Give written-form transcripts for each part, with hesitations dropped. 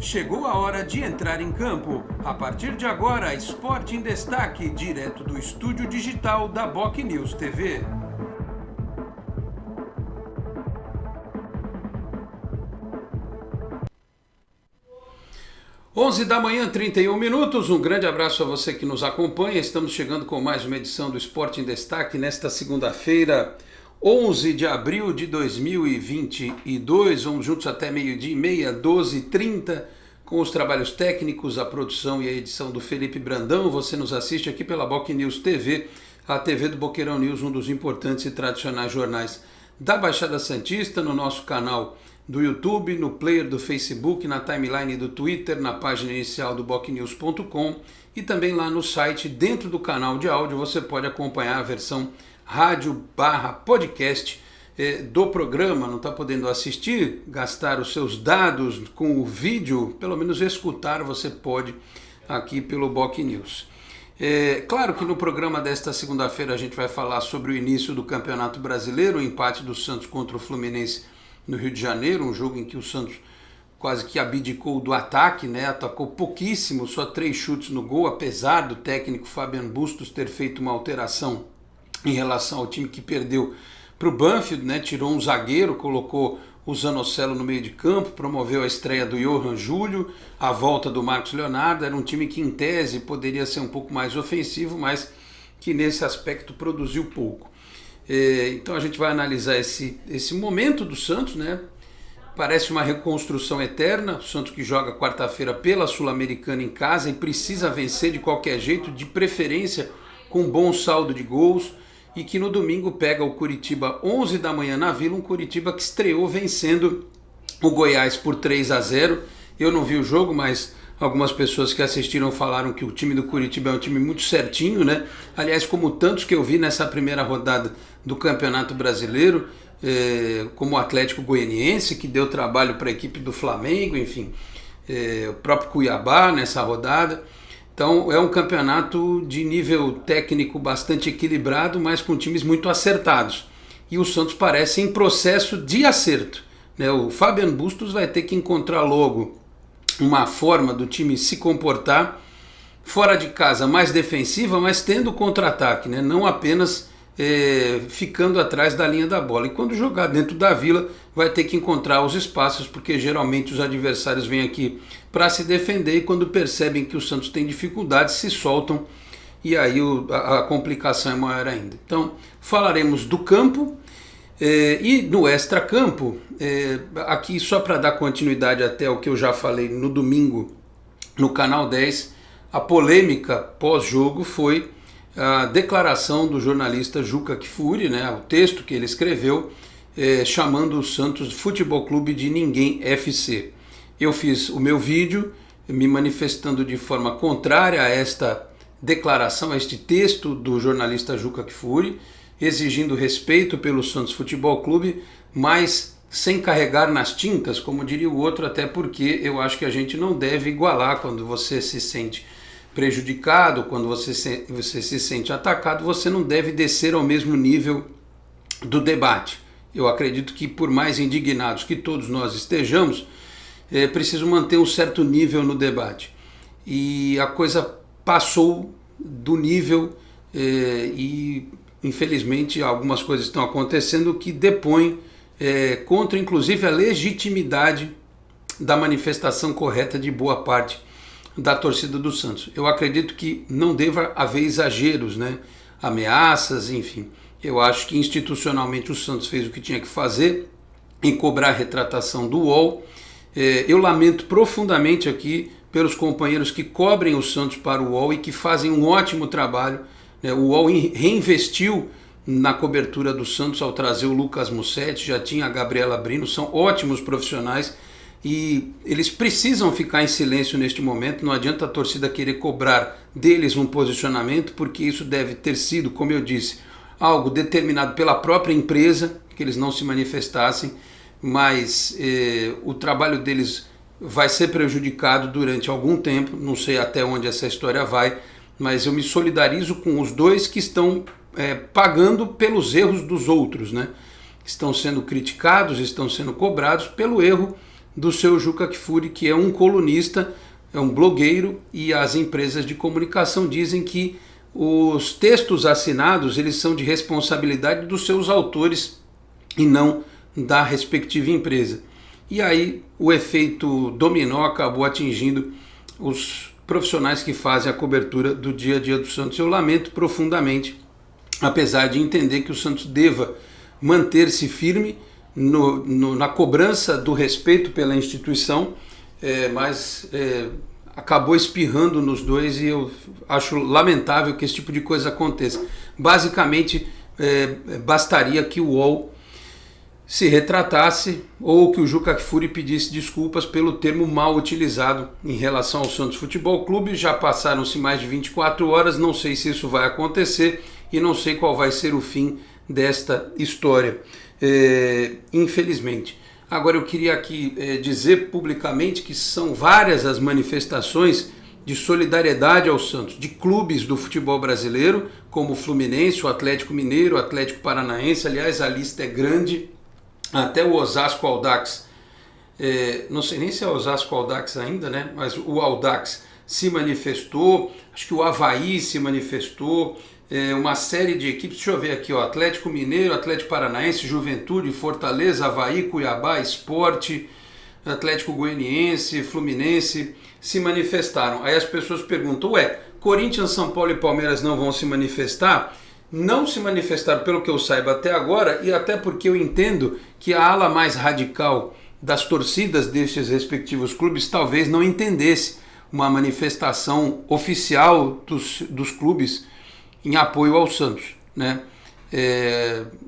Chegou a hora de entrar em campo. A partir de agora, Esporte em Destaque, direto do estúdio digital da BocNews TV. Onze da manhã, 31 minutos. Um grande abraço a você que nos acompanha. Estamos chegando com mais uma edição do Esporte em Destaque nesta segunda-feira, 11 de abril de 2022, vamos juntos até meio-dia e meia, 12h30, com os trabalhos técnicos, a produção e a edição do Felipe Brandão. Você nos assiste aqui pela BocNews TV, a TV do Boqueirão News, um dos importantes e tradicionais jornais da Baixada Santista, no nosso canal do YouTube, no player do Facebook, na timeline do Twitter, na página inicial do bocnews.com e também lá no site, dentro do canal de áudio, você pode acompanhar a versão rádio/podcast do programa. Não está podendo assistir, gastar os seus dados com o vídeo, pelo menos escutar você pode aqui pelo BocNews. Claro que no programa desta segunda-feira a gente vai falar sobre o início do Campeonato Brasileiro, o empate do Santos contra o Fluminense no Rio de Janeiro, um jogo em que o Santos quase que abdicou do ataque, né? Atacou pouquíssimo, só 3 chutes no gol, apesar do técnico Fabian Bustos ter feito uma alteração em relação ao time que perdeu para o Banfield, né? Tirou um zagueiro, colocou o Zanocelo no meio de campo, promoveu a estreia do Johan Júlio, a volta do Marcos Leonardo. Era um time que em tese poderia ser um pouco mais ofensivo, mas que nesse aspecto produziu pouco. Então a gente vai analisar esse momento do Santos, né? Parece uma reconstrução eterna. O Santos que joga quarta-feira pela Sul-Americana em casa e precisa vencer de qualquer jeito, de preferência com bom saldo de gols, e que no domingo pega o Curitiba 11 da manhã na Vila, um Curitiba que estreou vencendo o Goiás por 3-0. Eu não vi o jogo, mas algumas pessoas que assistiram falaram que o time do Curitiba é um time muito certinho, né? Aliás, como tantos que eu vi nessa primeira rodada do Campeonato Brasileiro, como o Atlético Goianiense, que deu trabalho para a equipe do Flamengo, enfim, o próprio Cuiabá nessa rodada. Então é um campeonato de nível técnico bastante equilibrado, mas com times muito acertados. E o Santos parece em processo de acerto, né? O Fabian Bustos vai ter que encontrar logo uma forma do time se comportar fora de casa mais defensiva, mas tendo contra-ataque, né? Não apenas ficando atrás da linha da bola. E quando jogar dentro da Vila, vai ter que encontrar os espaços, porque geralmente os adversários vêm aqui para se defender e quando percebem que o Santos tem dificuldade, se soltam e aí a complicação é maior ainda. Então, falaremos do campo e no extra-campo, aqui só para dar continuidade até o que eu já falei no domingo no Canal 10, a polêmica pós-jogo foi a declaração do jornalista Juca Kfouri, né, o texto que ele escreveu, chamando o Santos Futebol Clube de Ninguém FC. Eu fiz o meu vídeo me manifestando de forma contrária a esta declaração, a este texto do jornalista Juca Kfouri, exigindo respeito pelo Santos Futebol Clube, mas sem carregar nas tintas, como diria o outro, até porque eu acho que a gente não deve igualar. Quando você se sente prejudicado, quando você se sente atacado, você não deve descer ao mesmo nível do debate. Eu acredito que por mais indignados que todos nós estejamos, é preciso manter um certo nível no debate. E a coisa passou do nível e infelizmente algumas coisas estão acontecendo que depõem contra inclusive a legitimidade da manifestação correta de boa parte da torcida do Santos. Eu acredito que não deva haver exageros, né? Ameaças, enfim. Eu acho que institucionalmente o Santos fez o que tinha que fazer em cobrar a retratação do UOL. Eu lamento profundamente aqui pelos companheiros que cobrem o Santos para o UOL e que fazem um ótimo trabalho, né? O UOL reinvestiu na cobertura do Santos ao trazer o Lucas Mussetti, já tinha a Gabriela Brino, são ótimos profissionais e eles precisam ficar em silêncio neste momento. Não adianta a torcida querer cobrar deles um posicionamento, porque isso deve ter sido, como eu disse, algo determinado pela própria empresa, que eles não se manifestassem, mas o trabalho deles vai ser prejudicado durante algum tempo. Não sei até onde essa história vai, mas eu me solidarizo com os dois que estão pagando pelos erros dos outros, né? Estão sendo criticados, estão sendo cobrados pelo erro do seu Juca Kfouri, que é um colunista, é um blogueiro, e as empresas de comunicação dizem que os textos assinados eles são de responsabilidade dos seus autores e não da respectiva empresa. E aí o efeito dominó acabou atingindo os profissionais que fazem a cobertura do dia a dia do Santos. Eu lamento profundamente, apesar de entender que o Santos deva manter-se firme na cobrança do respeito pela instituição, mas acabou espirrando nos dois, e eu acho lamentável que esse tipo de coisa aconteça. Basicamente, bastaria que o UOL se retratasse ou que o Juca Kfouri pedisse desculpas pelo termo mal utilizado em relação ao Santos Futebol Clube. Já passaram-se mais de 24 horas, não sei se isso vai acontecer e não sei qual vai ser o fim desta história, infelizmente. Agora eu queria aqui dizer publicamente que são várias as manifestações de solidariedade ao Santos, de clubes do futebol brasileiro, como o Fluminense, o Atlético Mineiro, o Atlético Paranaense. Aliás, a lista é grande, até o Osasco Audax, não sei nem se é Osasco Audax ainda, né? Mas o Audax se manifestou, acho que o Avaí se manifestou, uma série de equipes, deixa eu ver aqui, ó, Atlético Mineiro, Atlético Paranaense, Juventude, Fortaleza, Avaí, Cuiabá, Sport, Atlético Goianiense, Fluminense se manifestaram. Aí as pessoas perguntam, Corinthians, São Paulo e Palmeiras não vão se manifestar? Não se manifestaram, pelo que eu saiba até agora, e até porque eu entendo que a ala mais radical das torcidas destes respectivos clubes talvez não entendesse uma manifestação oficial dos clubes em apoio ao Santos, né?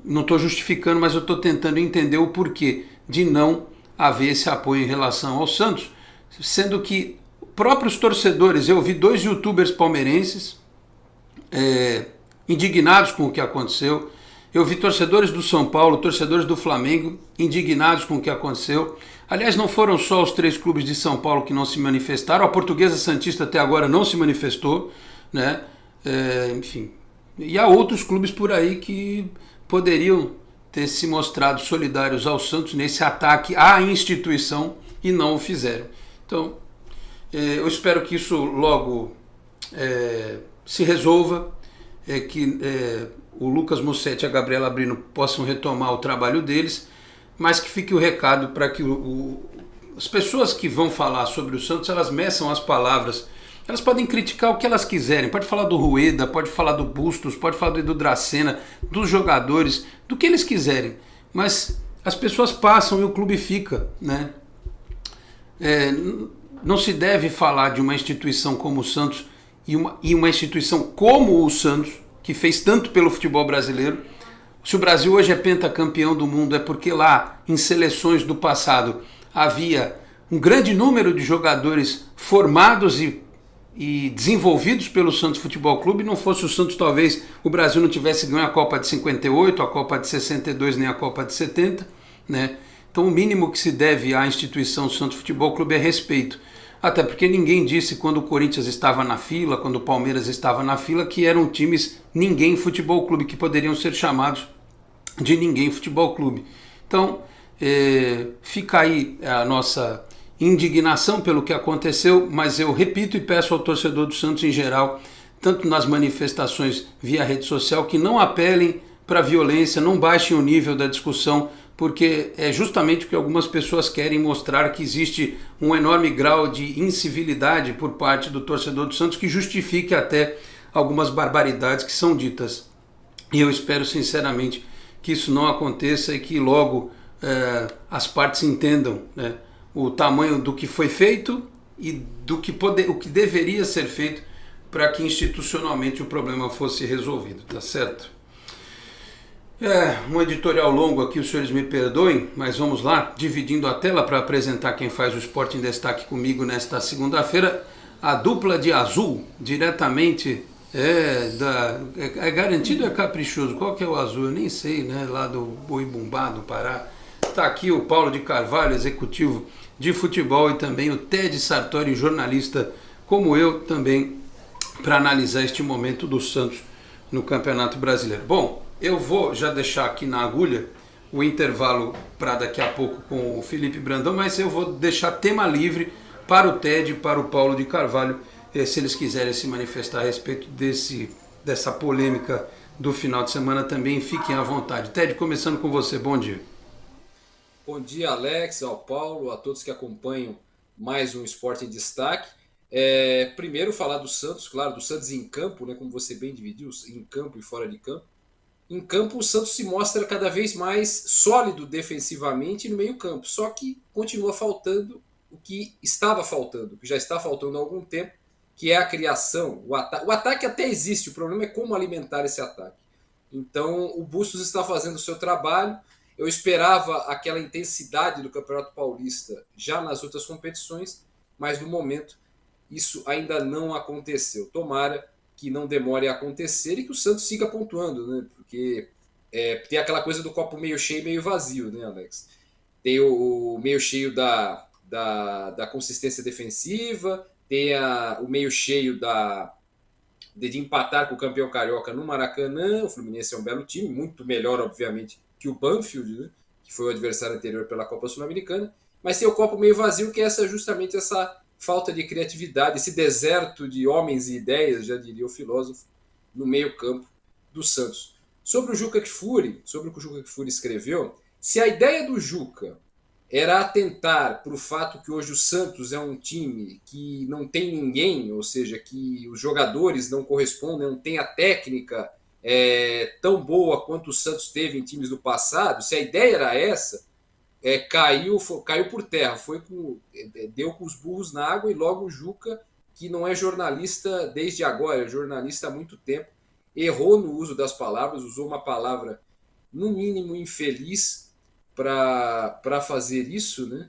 Não estou justificando, mas eu estou tentando entender o porquê de não haver esse apoio em relação ao Santos, sendo que próprios torcedores, eu vi 2 youtubers palmeirenses indignados com o que aconteceu, eu vi torcedores do São Paulo, torcedores do Flamengo indignados com o que aconteceu. Aliás, não foram só os 3 clubes de São Paulo que não se manifestaram, a Portuguesa Santista até agora não se manifestou, né? Enfim, e há outros clubes por aí que poderiam ter se mostrado solidários ao Santos nesse ataque à instituição e não o fizeram. Então, eu espero que isso logo se resolva, que o Lucas Mussetti e a Gabriela Brino possam retomar o trabalho deles, mas que fique o recado para que as pessoas que vão falar sobre o Santos, elas meçam as palavras. Elas podem criticar o que elas quiserem, pode falar do Rueda, pode falar do Bustos, pode falar do Edu Dracena, dos jogadores, do que eles quiserem, mas as pessoas passam e o clube fica, né? Não se deve falar de uma instituição como o Santos e uma instituição como o Santos, que fez tanto pelo futebol brasileiro. Se o Brasil hoje é pentacampeão do mundo, é porque lá, em seleções do passado, havia um grande número de jogadores formados e desenvolvidos pelo Santos Futebol Clube. Não fosse o Santos, talvez o Brasil não tivesse ganho a Copa de 58, a Copa de 62, nem a Copa de 70, né? Então o mínimo que se deve à instituição Santos Futebol Clube é respeito. Até porque ninguém disse quando o Corinthians estava na fila, quando o Palmeiras estava na fila, que eram times ninguém futebol clube, que poderiam ser chamados de ninguém futebol clube. Então fica aí a nossa indignação pelo que aconteceu, mas eu repito e peço ao torcedor do Santos em geral, tanto nas manifestações via rede social, que não apelem para a violência, não baixem o nível da discussão, porque é justamente o que algumas pessoas querem mostrar, que existe um enorme grau de incivilidade por parte do torcedor do Santos, que justifique até algumas barbaridades que são ditas. E eu espero sinceramente que isso não aconteça e que logo as partes entendam, né, o tamanho do que foi feito e o que deveria ser feito para que institucionalmente o problema fosse resolvido, tá certo? Um editorial longo aqui, os senhores me perdoem, mas vamos lá, dividindo a tela para apresentar quem faz o Esporte em Destaque comigo nesta segunda-feira, a dupla de azul, diretamente é garantido ou é caprichoso? Qual que é o azul? Eu nem sei, né? Lá do Boibumbá, do Pará. Está aqui o Paulo de Carvalho, executivo de futebol, e também o Ted Sartori, jornalista como eu também, para analisar este momento do Santos no Campeonato Brasileiro. Bom, eu vou já deixar aqui na agulha o intervalo para daqui a pouco com o Felipe Brandão, mas eu vou deixar tema livre para o Ted e para o Paulo de Carvalho, se eles quiserem se manifestar a respeito dessa polêmica do final de semana também, fiquem à vontade. Ted, começando com você, bom dia. Bom dia, Alex, ao Paulo, a todos que acompanham mais um Esporte em Destaque. Primeiro falar do Santos, claro, do Santos em campo, né, como você bem dividiu, em campo e fora de campo. Em campo, o Santos se mostra cada vez mais sólido defensivamente no meio-campo, só que continua faltando o que estava faltando, o que já está faltando há algum tempo, que é a criação. O ataque até existe, o problema é como alimentar esse ataque. Então, o Bustos está fazendo o seu trabalho. Eu esperava aquela intensidade do Campeonato Paulista já nas outras competições, mas no momento isso ainda não aconteceu. Tomara que não demore a acontecer e que o Santos siga pontuando, né? Porque tem aquela coisa do copo meio cheio e meio vazio, né, Alex? Tem o meio cheio da consistência defensiva, tem o meio cheio de empatar com o campeão carioca no Maracanã. O Fluminense é um belo time, muito melhor, obviamente, que o Banfield, né? Que foi o adversário anterior pela Copa Sul-Americana. Mas tem o copo meio vazio, que é justamente essa falta de criatividade, esse deserto de homens e ideias, já diria o filósofo, no meio-campo do Santos. Sobre o Juca Kfouri, sobre o que o Juca Kfouri escreveu, se a ideia do Juca era atentar para o fato que hoje o Santos é um time que não tem ninguém, ou seja, que os jogadores não correspondem, não tem a técnica tão boa quanto o Santos teve em times do passado, se a ideia era essa, caiu por terra, deu com os burros na água, e logo o Juca, que não é jornalista desde agora, é jornalista há muito tempo, errou no uso das palavras, usou uma palavra no mínimo infeliz para fazer isso, né?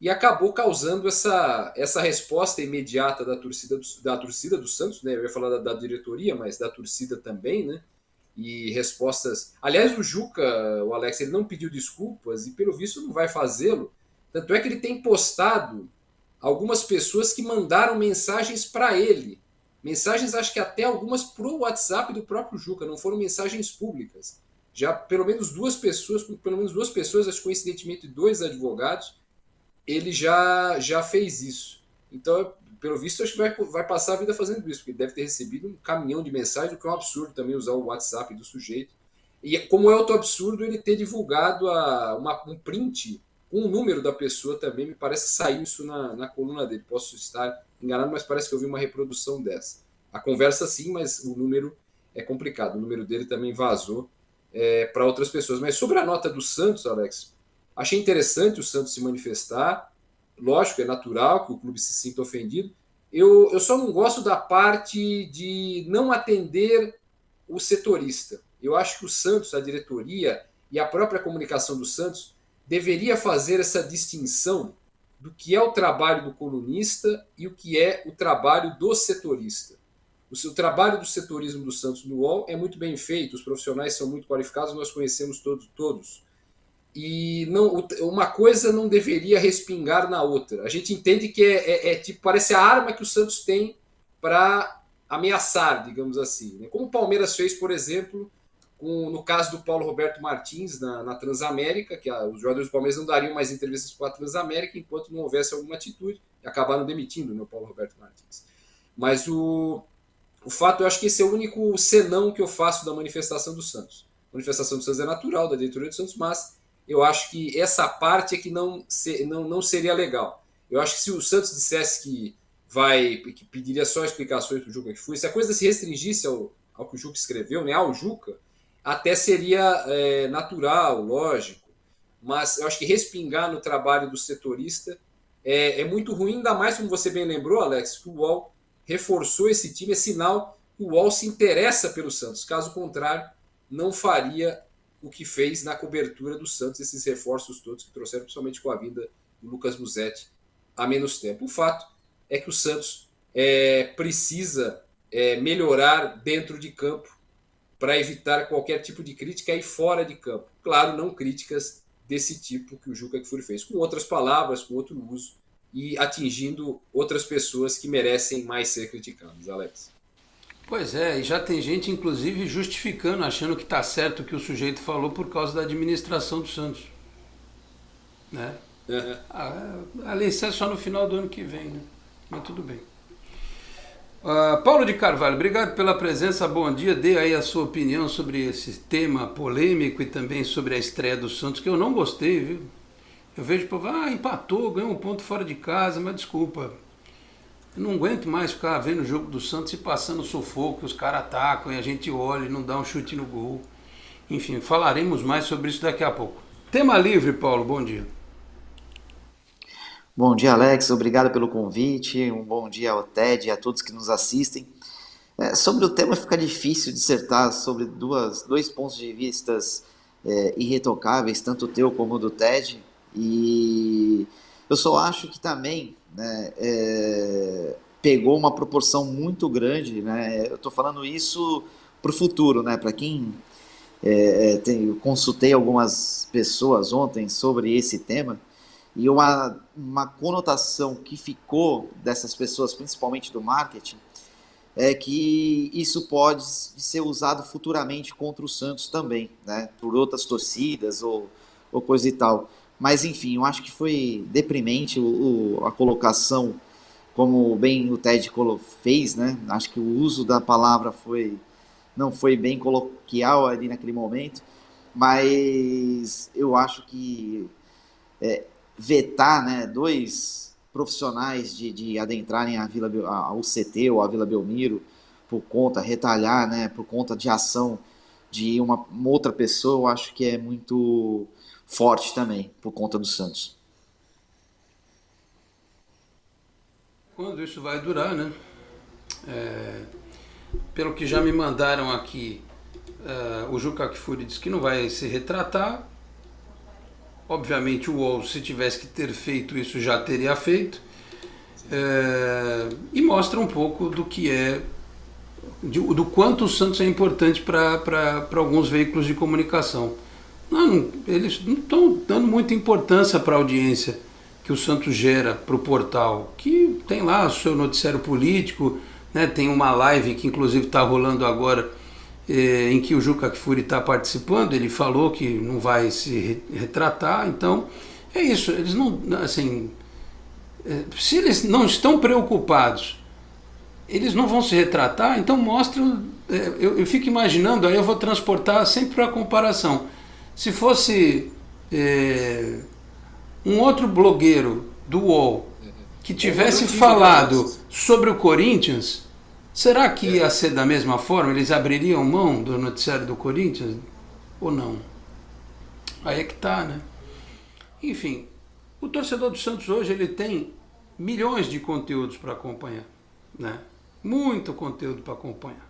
E acabou causando essa resposta imediata da torcida do Santos, né? Eu ia falar da diretoria, mas da torcida também, né? E respostas. Aliás, o Juca, o Alex, ele não pediu desculpas e, pelo visto, não vai fazê-lo. Tanto é que ele tem postado algumas pessoas que mandaram mensagens para ele. Mensagens, acho que até algumas pro WhatsApp do próprio Juca, não foram mensagens públicas. Já pelo menos duas pessoas, acho que coincidentemente 2 advogados, ele já fez isso. Então, pelo visto, acho que vai passar a vida fazendo isso, porque ele deve ter recebido um caminhão de mensagens, o que é um absurdo também usar o WhatsApp do sujeito. E como é outro absurdo ele ter divulgado um print com o número da pessoa também, me parece que saiu isso na coluna dele. Posso estar enganado, mas parece que eu vi uma reprodução dessa. A conversa sim, mas o número é complicado. O número dele também vazou para outras pessoas. Mas sobre a nota do Santos, Alex, achei interessante o Santos se manifestar. Lógico, é natural que o clube se sinta ofendido. Eu só não gosto da parte de não atender o setorista. Eu acho que o Santos, a diretoria e a própria comunicação do Santos deveria fazer essa distinção do que é o trabalho do colunista e o que é o trabalho do setorista. O trabalho do setorismo do Santos no UOL é muito bem feito, os profissionais são muito qualificados, nós conhecemos todos. E uma coisa não deveria respingar na outra. A gente entende que tipo, parece a arma que o Santos tem para ameaçar, digamos assim. Né? Como o Palmeiras fez, por exemplo, no caso do Paulo Roberto Martins na Transamérica, que os jogadores do Palmeiras não dariam mais entrevistas para a Transamérica enquanto não houvesse alguma atitude, e acabaram demitindo, né, o Paulo Roberto Martins. Mas o fato, eu acho que esse é o único senão que eu faço da manifestação do Santos. A manifestação do Santos é natural, da diretoria do Santos, mas eu acho que essa parte é que não seria legal. Eu acho que se o Santos dissesse que pediria só explicações do Juca Kfouri, se a coisa se restringisse ao que o Juca escreveu, né, ao Juca, até seria natural, lógico, mas eu acho que respingar no trabalho do setorista é muito ruim, ainda mais, como você bem lembrou, Alex, que o UOL reforçou esse time, é sinal que o UOL se interessa pelo Santos. Caso contrário, não faria o que fez na cobertura do Santos, esses reforços todos que trouxeram, principalmente com a vinda do Lucas Musetti há menos tempo. O fato é que o Santos precisa melhorar dentro de campo para evitar qualquer tipo de crítica e fora de campo. Claro, não críticas desse tipo que o Juca Kfouri fez, com outras palavras, com outro uso e atingindo outras pessoas que merecem mais ser criticadas. Alex. Pois é, e já tem gente, inclusive, justificando, achando que está certo o que o sujeito falou por causa da administração do Santos. Né? A lei sai só no final do ano que vem, né? Mas tudo bem. Paulo de Carvalho, obrigado pela presença, bom dia. Dê aí a sua opinião sobre esse tema polêmico e também sobre a estreia do Santos, que eu não gostei, viu? Eu vejo o povo, empatou, ganhou um ponto fora de casa, mas desculpa. Eu não aguento mais ficar vendo o jogo do Santos e passando sufoco, os caras atacam e a gente olha e não dá um chute no gol. Enfim, falaremos mais sobre isso daqui a pouco. Tema livre, Paulo, bom dia. Bom dia, Alex. Obrigado pelo convite. Um bom dia ao Ted e a todos que nos assistem. Sobre o tema fica difícil dissertar sobre dois pontos de vistas irretocáveis, tanto o teu como o do Ted. E eu só acho que também, né, pegou uma proporção muito grande, né? Eu estou falando isso para o futuro, né? Para quem eu consultei algumas pessoas ontem sobre esse tema. E uma conotação que ficou dessas pessoas, principalmente do marketing, é que isso pode ser usado futuramente contra o Santos também, né? Por outras torcidas ou coisa e tal. Mas, enfim, eu acho que foi deprimente a colocação, como bem o Ted fez, né? Acho que o uso da palavra não foi bem coloquial ali naquele momento, mas eu acho que vetar, né, dois profissionais de adentrarem a UCT ou a Vila Belmiro retalhar, né, por conta de ação de uma outra pessoa, eu acho que é muito forte também, por conta do Santos. Quando isso vai durar, né? Pelo que já me mandaram aqui, o Juca Kfouri disse que não vai se retratar. Obviamente o UOL, se tivesse que ter feito isso, já teria feito. E mostra um pouco do que do quanto o Santos é importante para alguns veículos de comunicação. Eles não estão dando muita importância para a audiência que o Santos gera para o portal, que tem lá o seu noticiário político, né, tem uma live que inclusive está rolando agora, em que o Juca Kfouri está participando. Ele falou que não vai se retratar, então é isso. Eles não, assim, se eles não estão preocupados, eles não vão se retratar, então mostram. Eu fico imaginando, aí eu vou transportar sempre para a comparação. Se fosse um outro blogueiro do UOL que tivesse falado sobre o Corinthians, será que ia ser da mesma forma? Eles abririam mão do noticiário do Corinthians ou não? Aí é que tá, né? Enfim, o torcedor do Santos hoje ele tem milhões de conteúdos para acompanhar, né? Muito conteúdo para acompanhar.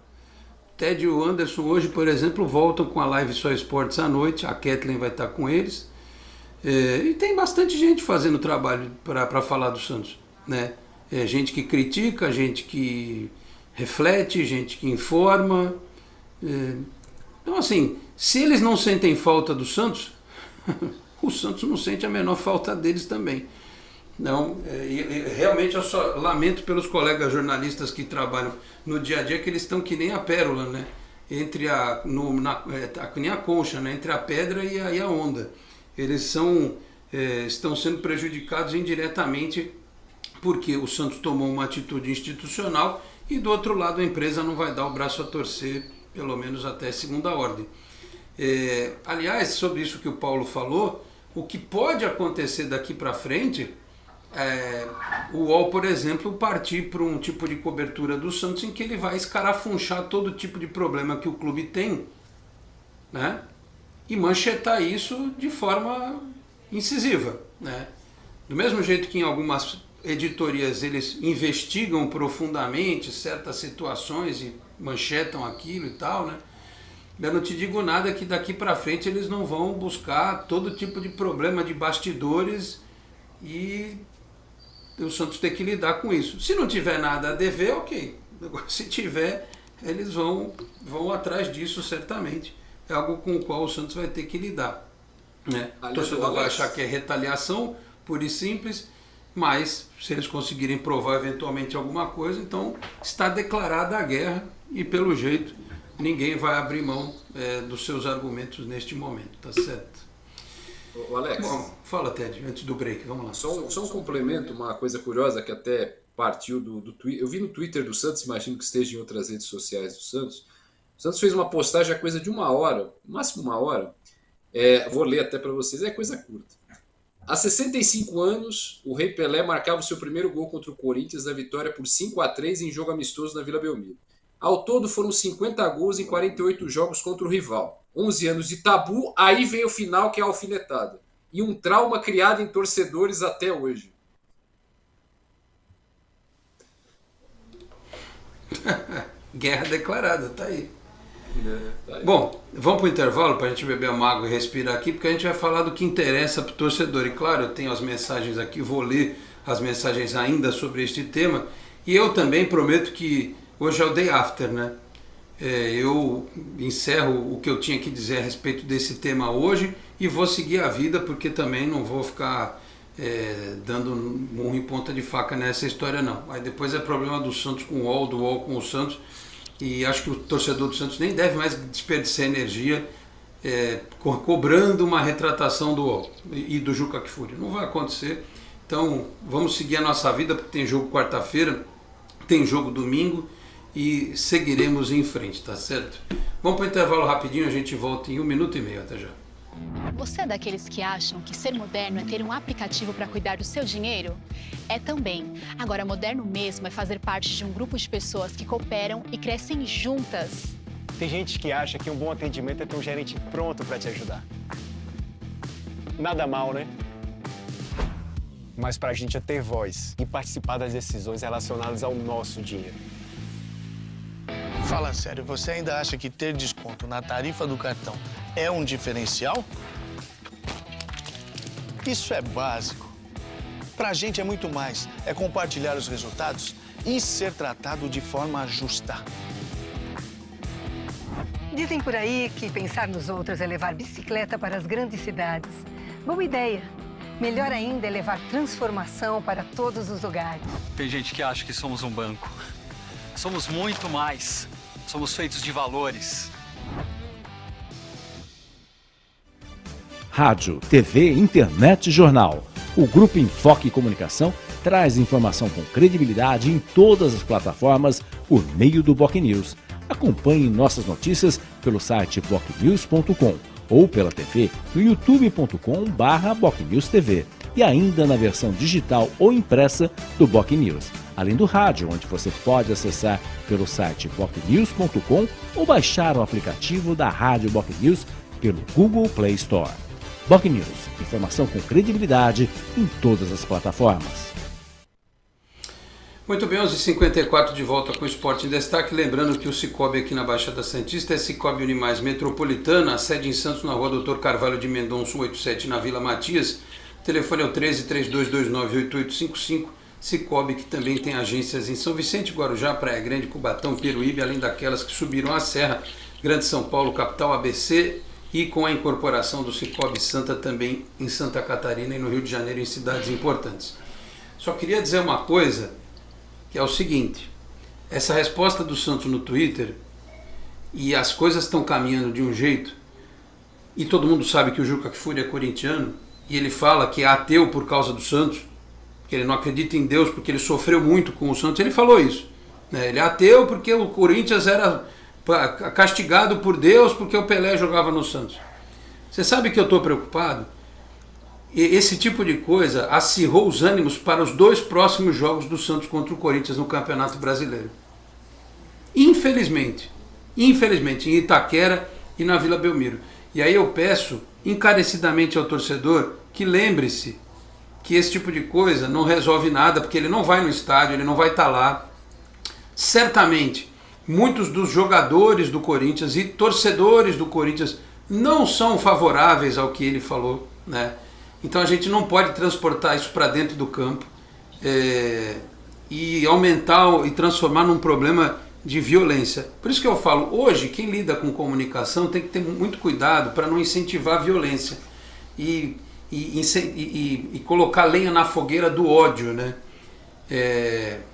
Ted e o Anderson hoje, por exemplo, voltam com a live Só Esportes à noite. A Kathleen vai estar com eles. E tem bastante gente fazendo trabalho para falar do Santos, né? Gente que critica, gente que reflete, gente que informa. Então, assim, se eles não sentem falta do Santos, o Santos não sente a menor falta deles também. Não, realmente eu só lamento pelos colegas jornalistas que trabalham no dia a dia, que eles estão que nem a pérola, né? Que nem a concha, né? Entre a pedra e a onda. Eles estão sendo prejudicados indiretamente porque o Santos tomou uma atitude institucional e do outro lado a empresa não vai dar o braço a torcer, pelo menos até segunda ordem. Aliás, sobre isso que o Paulo falou, o que pode acontecer daqui para frente, o UOL, por exemplo, partir para um tipo de cobertura do Santos em que ele vai escarafunchar todo tipo de problema que o clube tem, né? E manchetar isso de forma incisiva, né? Do mesmo jeito que em algumas editorias eles investigam profundamente certas situações e manchetam aquilo e tal, né? Eu não te digo nada que daqui para frente eles não vão buscar todo tipo de problema de bastidores e o Santos tem que lidar com isso. Se não tiver nada a dever, ok. Se tiver, eles vão atrás disso certamente. É algo com o qual o Santos vai ter que lidar, né? O torcedor vai achar que é retaliação, pura e simples, mas se eles conseguirem provar eventualmente alguma coisa, então está declarada a guerra e pelo jeito ninguém vai abrir mão dos seus argumentos neste momento, tá certo? O Alex. Bom, fala, Ted, antes do break, vamos lá. Só um complemento, uma coisa curiosa que até partiu do Twitter. Eu vi no Twitter do Santos, imagino que esteja em outras redes sociais do Santos. O Santos fez uma postagem a coisa de 1 hora, no máximo 1 hora. Vou ler até para vocês, é coisa curta. Há 65 anos, o Rei Pelé marcava o seu primeiro gol contra o Corinthians na vitória por 5-3 em jogo amistoso na Vila Belmiro. Ao todo foram 50 gols em 48 jogos contra o rival. 11 anos de tabu, aí vem o final que é a alfinetada. E um trauma criado em torcedores até hoje. Guerra declarada, tá aí. Bom, vamos para o intervalo para a gente beber uma água e respirar aqui, porque a gente vai falar do que interessa para o torcedor. E claro, eu tenho as mensagens aqui, vou ler as mensagens ainda sobre este tema. E eu também prometo que hoje é o day after, né? Eu encerro o que eu tinha que dizer a respeito desse tema hoje e vou seguir a vida, porque também não vou ficar dando murro em ponta de faca nessa história não. Aí depois é problema do Santos com o UOL, do UOL com o Santos, e acho que o torcedor do Santos nem deve mais desperdiçar energia cobrando uma retratação do UOL e do Juca Kfouri. Não vai acontecer. Então vamos seguir a nossa vida, porque tem jogo quarta-feira, tem jogo domingo, e seguiremos em frente, tá certo? Vamos para o intervalo rapidinho, a gente volta em 1 minuto e meio, até já. Você é daqueles que acham que ser moderno é ter um aplicativo para cuidar do seu dinheiro? É também. Agora, moderno mesmo é fazer parte de um grupo de pessoas que cooperam e crescem juntas. Tem gente que acha que um bom atendimento é ter um gerente pronto para te ajudar. Nada mal, né? Mas pra gente é ter voz e participar das decisões relacionadas ao nosso dinheiro. Fala sério, você ainda acha que ter desconto na tarifa do cartão é um diferencial? Isso é básico. Pra gente é muito mais. É compartilhar os resultados e ser tratado de forma justa. Dizem por aí que pensar nos outros é levar bicicleta para as grandes cidades. Boa ideia. Melhor ainda é levar transformação para todos os lugares. Tem gente que acha que somos um banco. Somos muito mais. Somos feitos de valores. Rádio, TV, internet e jornal. O Grupo Enfoque Comunicação traz informação com credibilidade em todas as plataformas por meio do BocNews. Acompanhe nossas notícias pelo site bocnews.com ou pela TV no youtube.com/BocNewsTV e ainda na versão digital ou impressa do BocNews. Além do rádio, onde você pode acessar pelo site bocnews.com ou baixar o aplicativo da Rádio BocNews pelo Google Play Store. BocNews, informação com credibilidade em todas as plataformas. Muito bem, 11h54 de volta com o Esporte em Destaque. Lembrando que o Cicobi aqui na Baixada Santista é Cicobi Unimais Metropolitana, a sede em Santos na rua Dr. Carvalho de Mendonça 187 na Vila Matias. O telefone é o 13-3229-8855. Cicobi, que também tem agências em São Vicente, Guarujá, Praia Grande, Cubatão, Peruíbe, além daquelas que subiram a Serra, Grande São Paulo, capital ABC, e com a incorporação do Cicobi Santa também em Santa Catarina e no Rio de Janeiro, em cidades importantes. Só queria dizer uma coisa, que é o seguinte: essa resposta do Santos no Twitter, e as coisas estão caminhando de um jeito, e todo mundo sabe que o Juca Kfouri é corintiano, e ele fala que é ateu por causa do Santos, que ele não acredita em Deus porque ele sofreu muito com o Santos. Ele falou isso, né? Ele é ateu porque o Corinthians era castigado por Deus porque o Pelé jogava no Santos. Você sabe que eu estou preocupado? Esse tipo de coisa acirrou os ânimos para os 2 próximos jogos do Santos contra o Corinthians no Campeonato Brasileiro. Infelizmente, em Itaquera e na Vila Belmiro. E aí eu peço encarecidamente ao torcedor que lembre-se que esse tipo de coisa não resolve nada, porque ele não vai no estádio, ele não vai estar lá. Certamente, muitos dos jogadores do Corinthians e torcedores do Corinthians não são favoráveis ao que ele falou, né? Então a gente não pode transportar isso para dentro do campo e aumentar e transformar num problema de violência. Por isso que eu falo, hoje quem lida com comunicação tem que ter muito cuidado para não incentivar a violência e colocar lenha na fogueira do ódio, né?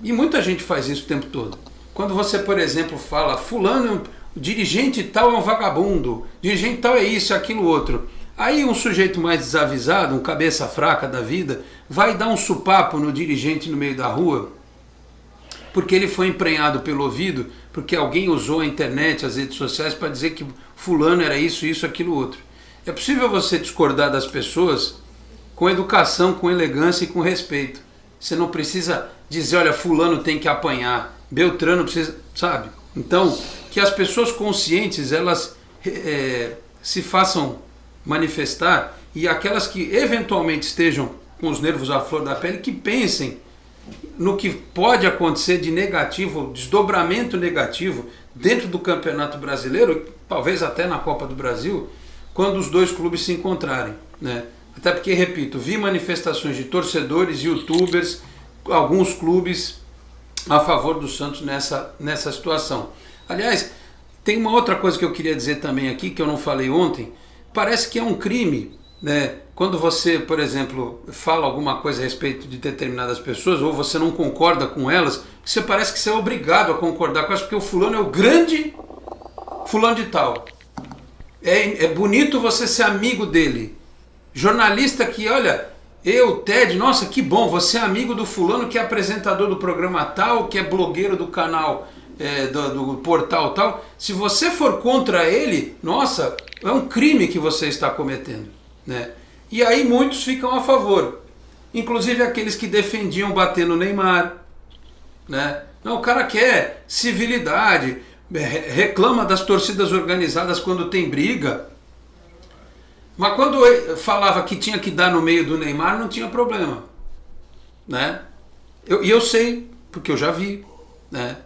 E muita gente faz isso o tempo todo. Quando você, por exemplo, fala, fulano, dirigente tal é um vagabundo, dirigente tal é isso, aquilo, outro. Aí um sujeito mais desavisado, um cabeça fraca da vida, vai dar um supapo no dirigente no meio da rua, porque ele foi emprenhado pelo ouvido, porque alguém usou a internet, as redes sociais para dizer que fulano era isso, isso, aquilo, outro. É possível você discordar das pessoas com educação, com elegância e com respeito. Você não precisa dizer, olha, fulano tem que apanhar, Beltrano precisa, sabe? Então, que as pessoas conscientes, elas se façam manifestar, e aquelas que eventualmente estejam com os nervos à flor da pele, que pensem no que pode acontecer de negativo, desdobramento negativo dentro do Campeonato Brasileiro, talvez até na Copa do Brasil, quando os dois clubes se encontrarem, né? Até porque, repito, vi manifestações de torcedores, youtubers, alguns clubes a favor do Santos nessa situação. Aliás, tem uma outra coisa que eu queria dizer também aqui, que eu não falei ontem. Parece que é um crime, né? Quando você, por exemplo, fala alguma coisa a respeito de determinadas pessoas, ou você não concorda com elas, você parece que você é obrigado a concordar com elas, porque o fulano é o grande fulano de tal. É bonito você ser amigo dele. Jornalista que, olha, Ted, nossa, que bom, você é amigo do fulano que é apresentador do programa tal, que é blogueiro do canal, do portal tal. Se você for contra ele, nossa, é um crime que você está cometendo, né? E aí muitos ficam a favor, inclusive aqueles que defendiam bater no Neymar, né? Não, o cara quer civilidade, reclama das torcidas organizadas quando tem briga, mas quando falava que tinha que dar no meio do Neymar, não tinha problema, né? Eu sei, porque eu já vi, né?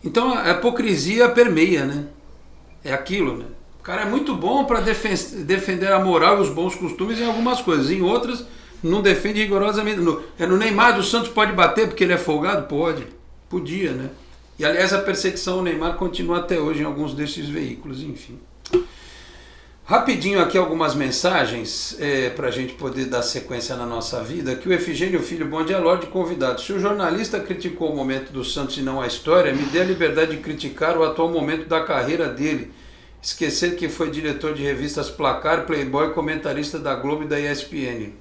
Então a hipocrisia permeia, né? É aquilo, né? O cara é muito bom para defender a moral e os bons costumes em algumas coisas, em outras não defende rigorosamente. No Neymar do Santos pode bater porque ele é folgado? Pode, podia, né? E aliás a perseguição ao Neymar continua até hoje em alguns desses veículos, enfim. Rapidinho aqui algumas mensagens para a gente poder dar sequência na nossa vida. Aqui o Efigênio Filho, bom dia, Lorde convidado. Se o jornalista criticou o momento do Santos e não a história, me dê a liberdade de criticar o atual momento da carreira dele. Esquecer que foi diretor de revistas Placar, Playboy, comentarista da Globo e da ESPN.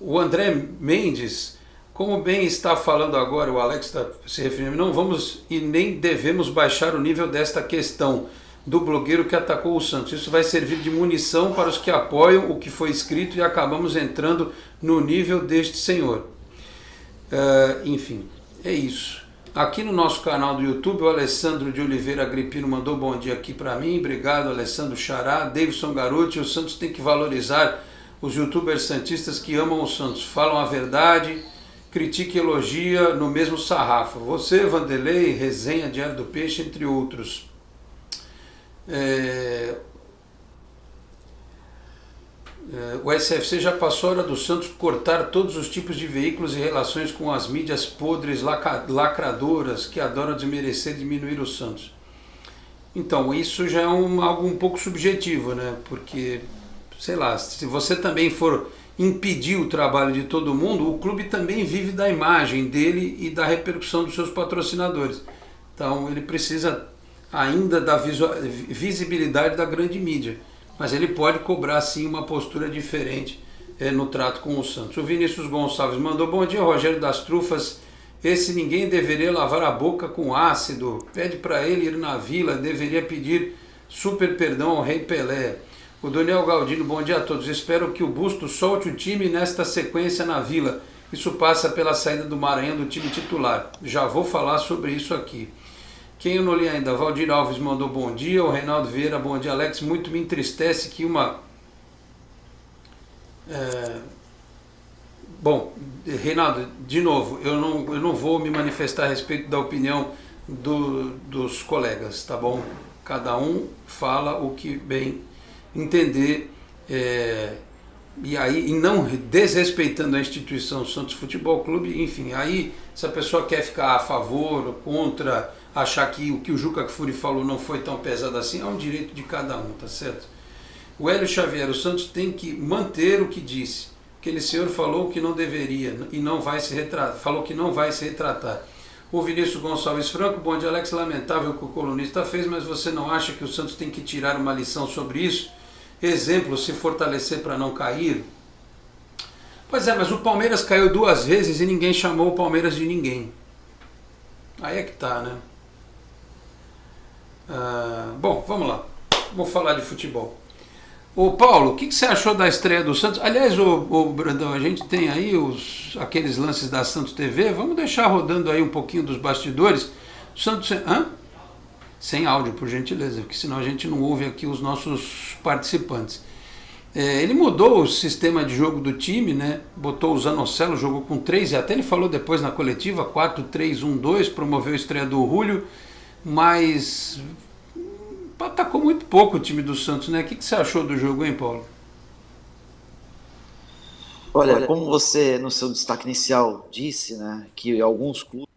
O André Mendes, como bem está falando agora, o Alex está se referindo, não vamos e nem devemos baixar o nível desta questão do blogueiro que atacou o Santos. Isso vai servir de munição para os que apoiam o que foi escrito e acabamos entrando no nível deste senhor. Enfim, é isso. Aqui no nosso canal do YouTube, o Alessandro de Oliveira Agripino mandou bom dia aqui para mim. Obrigado, Alessandro Xará. Davidson Garuti, o Santos tem que valorizar os youtubers santistas que amam o Santos. Falam a verdade, critica e elogia no mesmo sarrafo. Você, Vanderlei, Resenha, Diário do Peixe, entre outros. O SFC já passou a hora do Santos cortar todos os tipos de veículos e relações com as mídias podres, lacradoras, que adoram desmerecer e diminuir o Santos. Então, isso já é algo um pouco subjetivo, né? Porque, sei lá, se você também for impedir o trabalho de todo mundo, o clube também vive da imagem dele e da repercussão dos seus patrocinadores. Então, ele precisa ainda da visibilidade da grande mídia. Mas ele pode cobrar sim uma postura diferente no trato com o Santos. O Vinícius Gonçalves mandou bom dia, Rogério das Trufas. Esse ninguém deveria lavar a boca com ácido. Pede para ele ir na Vila, deveria pedir super perdão ao Rei Pelé. O Daniel Galdino, bom dia a todos. Espero que o Busto solte o time nesta sequência na Vila. Isso passa pela saída do Maranhão do time titular. Já vou falar sobre isso aqui. Quem eu não li ainda? Valdir Alves mandou bom dia. O Reinaldo Vieira, bom dia, Alex. Muito me entristece que uma... Bom, Reinaldo, de novo, eu não vou me manifestar a respeito da opinião dos colegas, tá bom? Cada um fala o que bem entender, e não desrespeitando a instituição Santos Futebol Clube, enfim, aí se a pessoa quer ficar a favor ou contra, achar que o que o Juca Kfouri falou não foi tão pesado assim, é um direito de cada um, tá certo? O Hélio Xavier, o Santos tem que manter o que disse. Aquele senhor falou que não deveria e não vai se retratar, falou que não vai se retratar. O Vinícius Gonçalves Franco, bom dia, Alex, lamentável o que o colunista fez, mas você não acha que o Santos tem que tirar uma lição sobre isso? Exemplo, se fortalecer para não cair? Pois é, mas o Palmeiras caiu 2 vezes e ninguém chamou o Palmeiras de ninguém. Aí é que tá, né? Bom, vamos lá. Vou falar de futebol. Ô Paulo, o que você achou da estreia do Santos? Aliás, ô Brandão, a gente tem aí aqueles lances da Santos TV. Vamos deixar rodando aí um pouquinho dos bastidores. O Santos... Sem áudio, por gentileza, porque senão a gente não ouve aqui os nossos participantes. Ele mudou o sistema de jogo do time, né? Botou o Zanocelo, jogou com 3, e até ele falou depois na coletiva, 4-3-1-2, promoveu a estreia do Julio, mas atacou muito pouco o time do Santos, né? O que você achou do jogo, hein, Paulo? Olha, como você no seu destaque inicial disse, né, que alguns clubes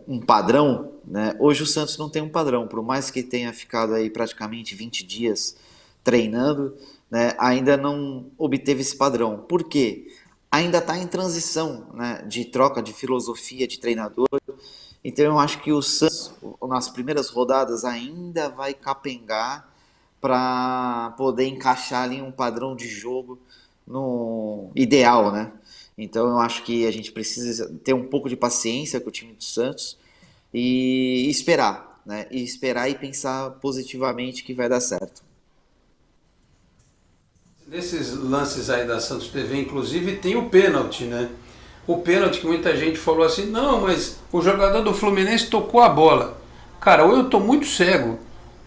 um padrão, né? Hoje o Santos não tem um padrão, por mais que tenha ficado aí praticamente 20 dias treinando, né, ainda não obteve esse padrão. Por quê? Ainda está em transição, né, de troca de filosofia de treinador. Então eu acho que o Santos, nas primeiras rodadas, ainda vai capengar para poder encaixar ali um padrão de jogo no ideal, né? Então eu acho que a gente precisa ter um pouco de paciência com o time do Santos e esperar, né? E esperar e pensar positivamente que vai dar certo. Nesses lances aí da Santos TV, inclusive, tem o pênalti, né? O pênalti que muita gente falou assim, não, mas o jogador do Fluminense tocou a bola. Cara, ou eu tô muito cego,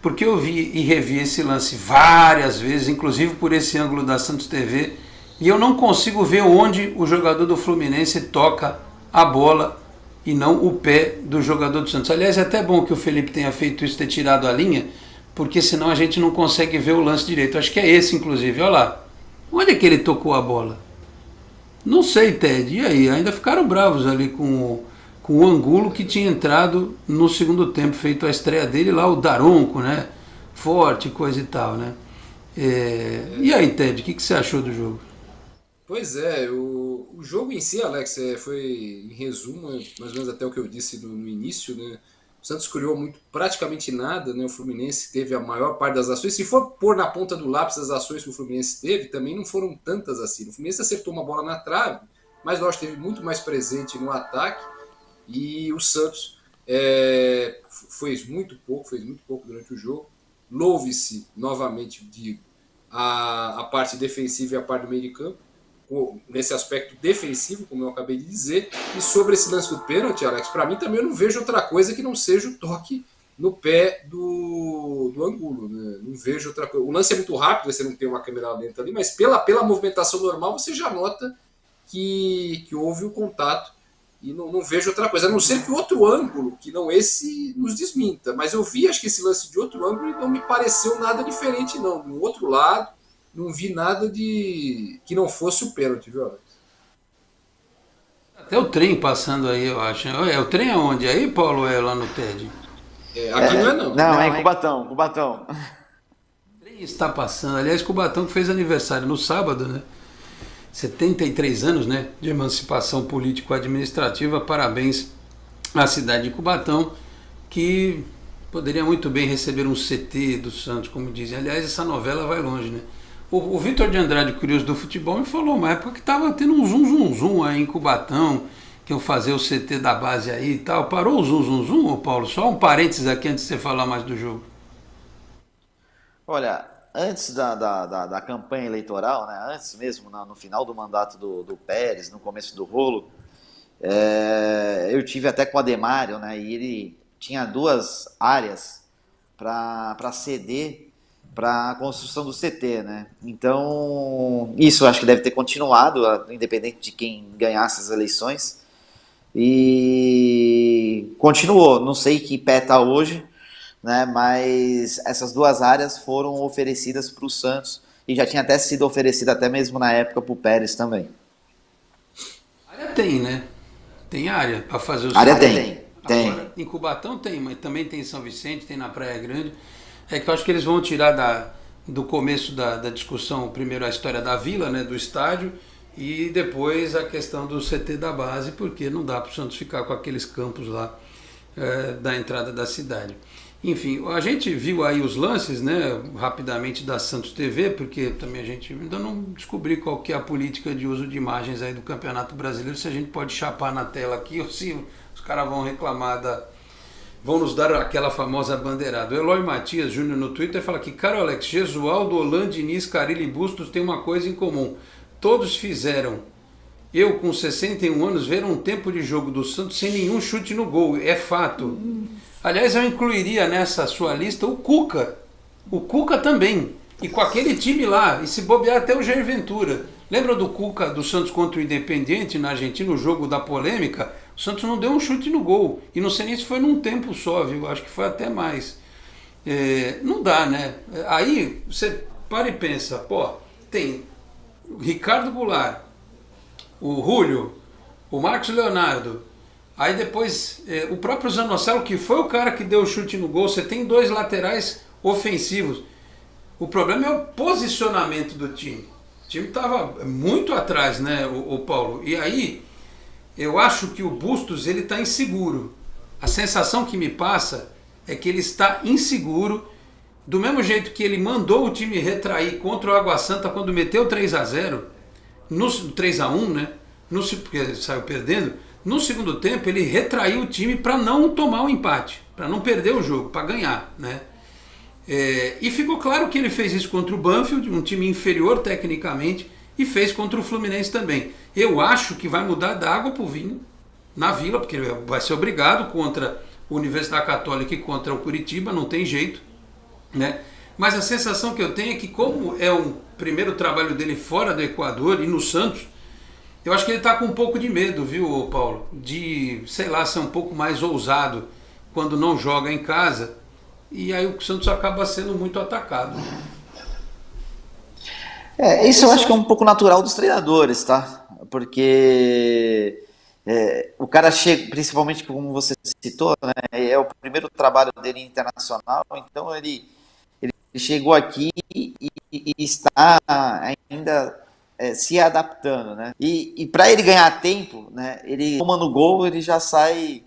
porque eu vi e revi esse lance várias vezes, inclusive por esse ângulo da Santos TV, e eu não consigo ver onde o jogador do Fluminense toca a bola e não o pé do jogador do Santos. Aliás, é até bom que o Felipe tenha feito isso, ter tirado a linha, porque senão a gente não consegue ver o lance direito. Acho que é esse, inclusive. Olha lá. Onde é que ele tocou a bola? Não sei, Ted. E aí? Ainda ficaram bravos ali com o Angulo, que tinha entrado no segundo tempo, feito a estreia dele lá, o Daronco, né? Forte, coisa e tal, né? E aí, Ted, o que você achou do jogo? Pois é, o jogo em si, Alex, foi, em resumo, mais ou menos até o que eu disse no início, né? O Santos criou praticamente nada, né? O Fluminense teve a maior parte das ações. Se for pôr na ponta do lápis as ações que o Fluminense teve, também não foram tantas assim. O Fluminense acertou uma bola na trave, mas nós teve muito mais presente no ataque, e o Santos fez muito pouco durante o jogo. Louve-se, novamente, digo, a parte defensiva e a parte do meio de campo, nesse aspecto defensivo, como eu acabei de dizer. E sobre esse lance do pênalti, Alex, para mim também eu não vejo outra coisa que não seja o toque no pé do Angulo, né? Não vejo outra coisa. O lance é muito rápido, você não tem uma câmera lenta ali, mas pela movimentação normal você já nota que houve o contato, e não vejo outra coisa, a não ser que outro ângulo, que não esse, nos desminta. Mas eu vi, acho que esse lance de outro ângulo, e não me pareceu nada diferente, não. Do outro lado, não vi nada de que não fosse o pênalti, viu, Alex? Até o trem passando aí, eu acho. O trem aonde? Aí, Paulo, é lá no TED? Aqui não é, não. Não, é em Cubatão. O trem está passando. Aliás, Cubatão que fez aniversário no sábado, né? 73 anos, né, de emancipação político-administrativa. Parabéns à cidade de Cubatão, que poderia muito bem receber um CT do Santos, como dizem. Aliás, essa novela vai longe, né? O Vitor de Andrade, curioso do futebol, me falou uma época que estava tendo um zum aí em Cubatão, que iam fazer o CT da base aí e tal. Parou o zum, ô Paulo? Só um parênteses aqui antes de você falar mais do jogo. Olha, antes da campanha eleitoral, né, antes mesmo, no final do mandato do Pérez, no começo do rolo, eu tive até com o Ademário, né, e ele tinha 2 áreas para ceder para a construção do CT, né? Então, isso acho que deve ter continuado, independente de quem ganhasse as eleições. E continuou, não sei que pé está hoje, né? Mas essas 2 áreas foram oferecidas para o Santos, e já tinha até sido oferecida até mesmo na época para o Pérez também. Área tem, né? Tem área para fazer o área CT. Tem. Agora, em Cubatão tem, mas também tem em São Vicente, tem na Praia Grande. É que eu acho que eles vão tirar do começo da discussão, primeiro a história da Vila, né, do estádio, e depois a questão do CT da base, porque não dá para o Santos ficar com aqueles campos lá da entrada da cidade. Enfim, a gente viu aí os lances, né, rapidamente da Santos TV, porque também a gente ainda não descobriu qual que é a política de uso de imagens aí do Campeonato Brasileiro, se a gente pode chapar na tela aqui ou se os caras vão reclamar vão nos dar aquela famosa bandeirada. O Eloy Matias Júnior no Twitter fala que, cara, Alex, Gesualdo, Holanda, Diniz, Carille e Bustos têm uma coisa em comum. Todos fizeram, eu com 61 anos, ver um tempo de jogo do Santos sem nenhum chute no gol. É fato. Aliás, eu incluiria nessa sua lista o Cuca. O Cuca também. E com aquele time lá, e se bobear até o Jair Ventura. Lembra do Cuca do Santos contra o Independiente na Argentina, o jogo da polêmica? O Santos não deu um chute no gol. E não sei nem se foi num tempo só, viu? Acho que foi até mais. Não dá, né? Aí você para e pensa, pô, tem o Ricardo Goulart, o Júlio, o Marcos Leonardo, aí depois o próprio Zanocelo, que foi o cara que deu o chute no gol. Você tem 2 laterais ofensivos. O problema é o posicionamento do time. O time estava muito atrás, né, o Paulo? E aí, eu acho que o Bustos ele está inseguro. A sensação que me passa é que ele está inseguro, do mesmo jeito que ele mandou o time retrair contra o Água Santa quando meteu 3-0, no 3-1, né? Porque saiu perdendo. No segundo tempo ele retraiu o time para não tomar o empate, para não perder o jogo, para ganhar, né? E ficou claro que ele fez isso contra o Banfield, um time inferior tecnicamente, e fez contra o Fluminense também. Eu acho que vai mudar da água para o vinho na Vila, porque vai ser obrigado contra a Universidade Católica e contra o Curitiba, não tem jeito, né? Mas a sensação que eu tenho é que, como é o primeiro trabalho dele fora do Equador e no Santos, eu acho que ele está com um pouco de medo, viu, Paulo? De, sei lá, ser um pouco mais ousado quando não joga em casa, e aí o Santos acaba sendo muito atacado. Isso eu acho que é um pouco natural dos treinadores, tá? Porque o cara chega, principalmente como você citou, né? É o primeiro trabalho dele internacional, então ele chegou aqui e está ainda se adaptando, né? E para ele ganhar tempo, né? Ele tomando gol, ele já sai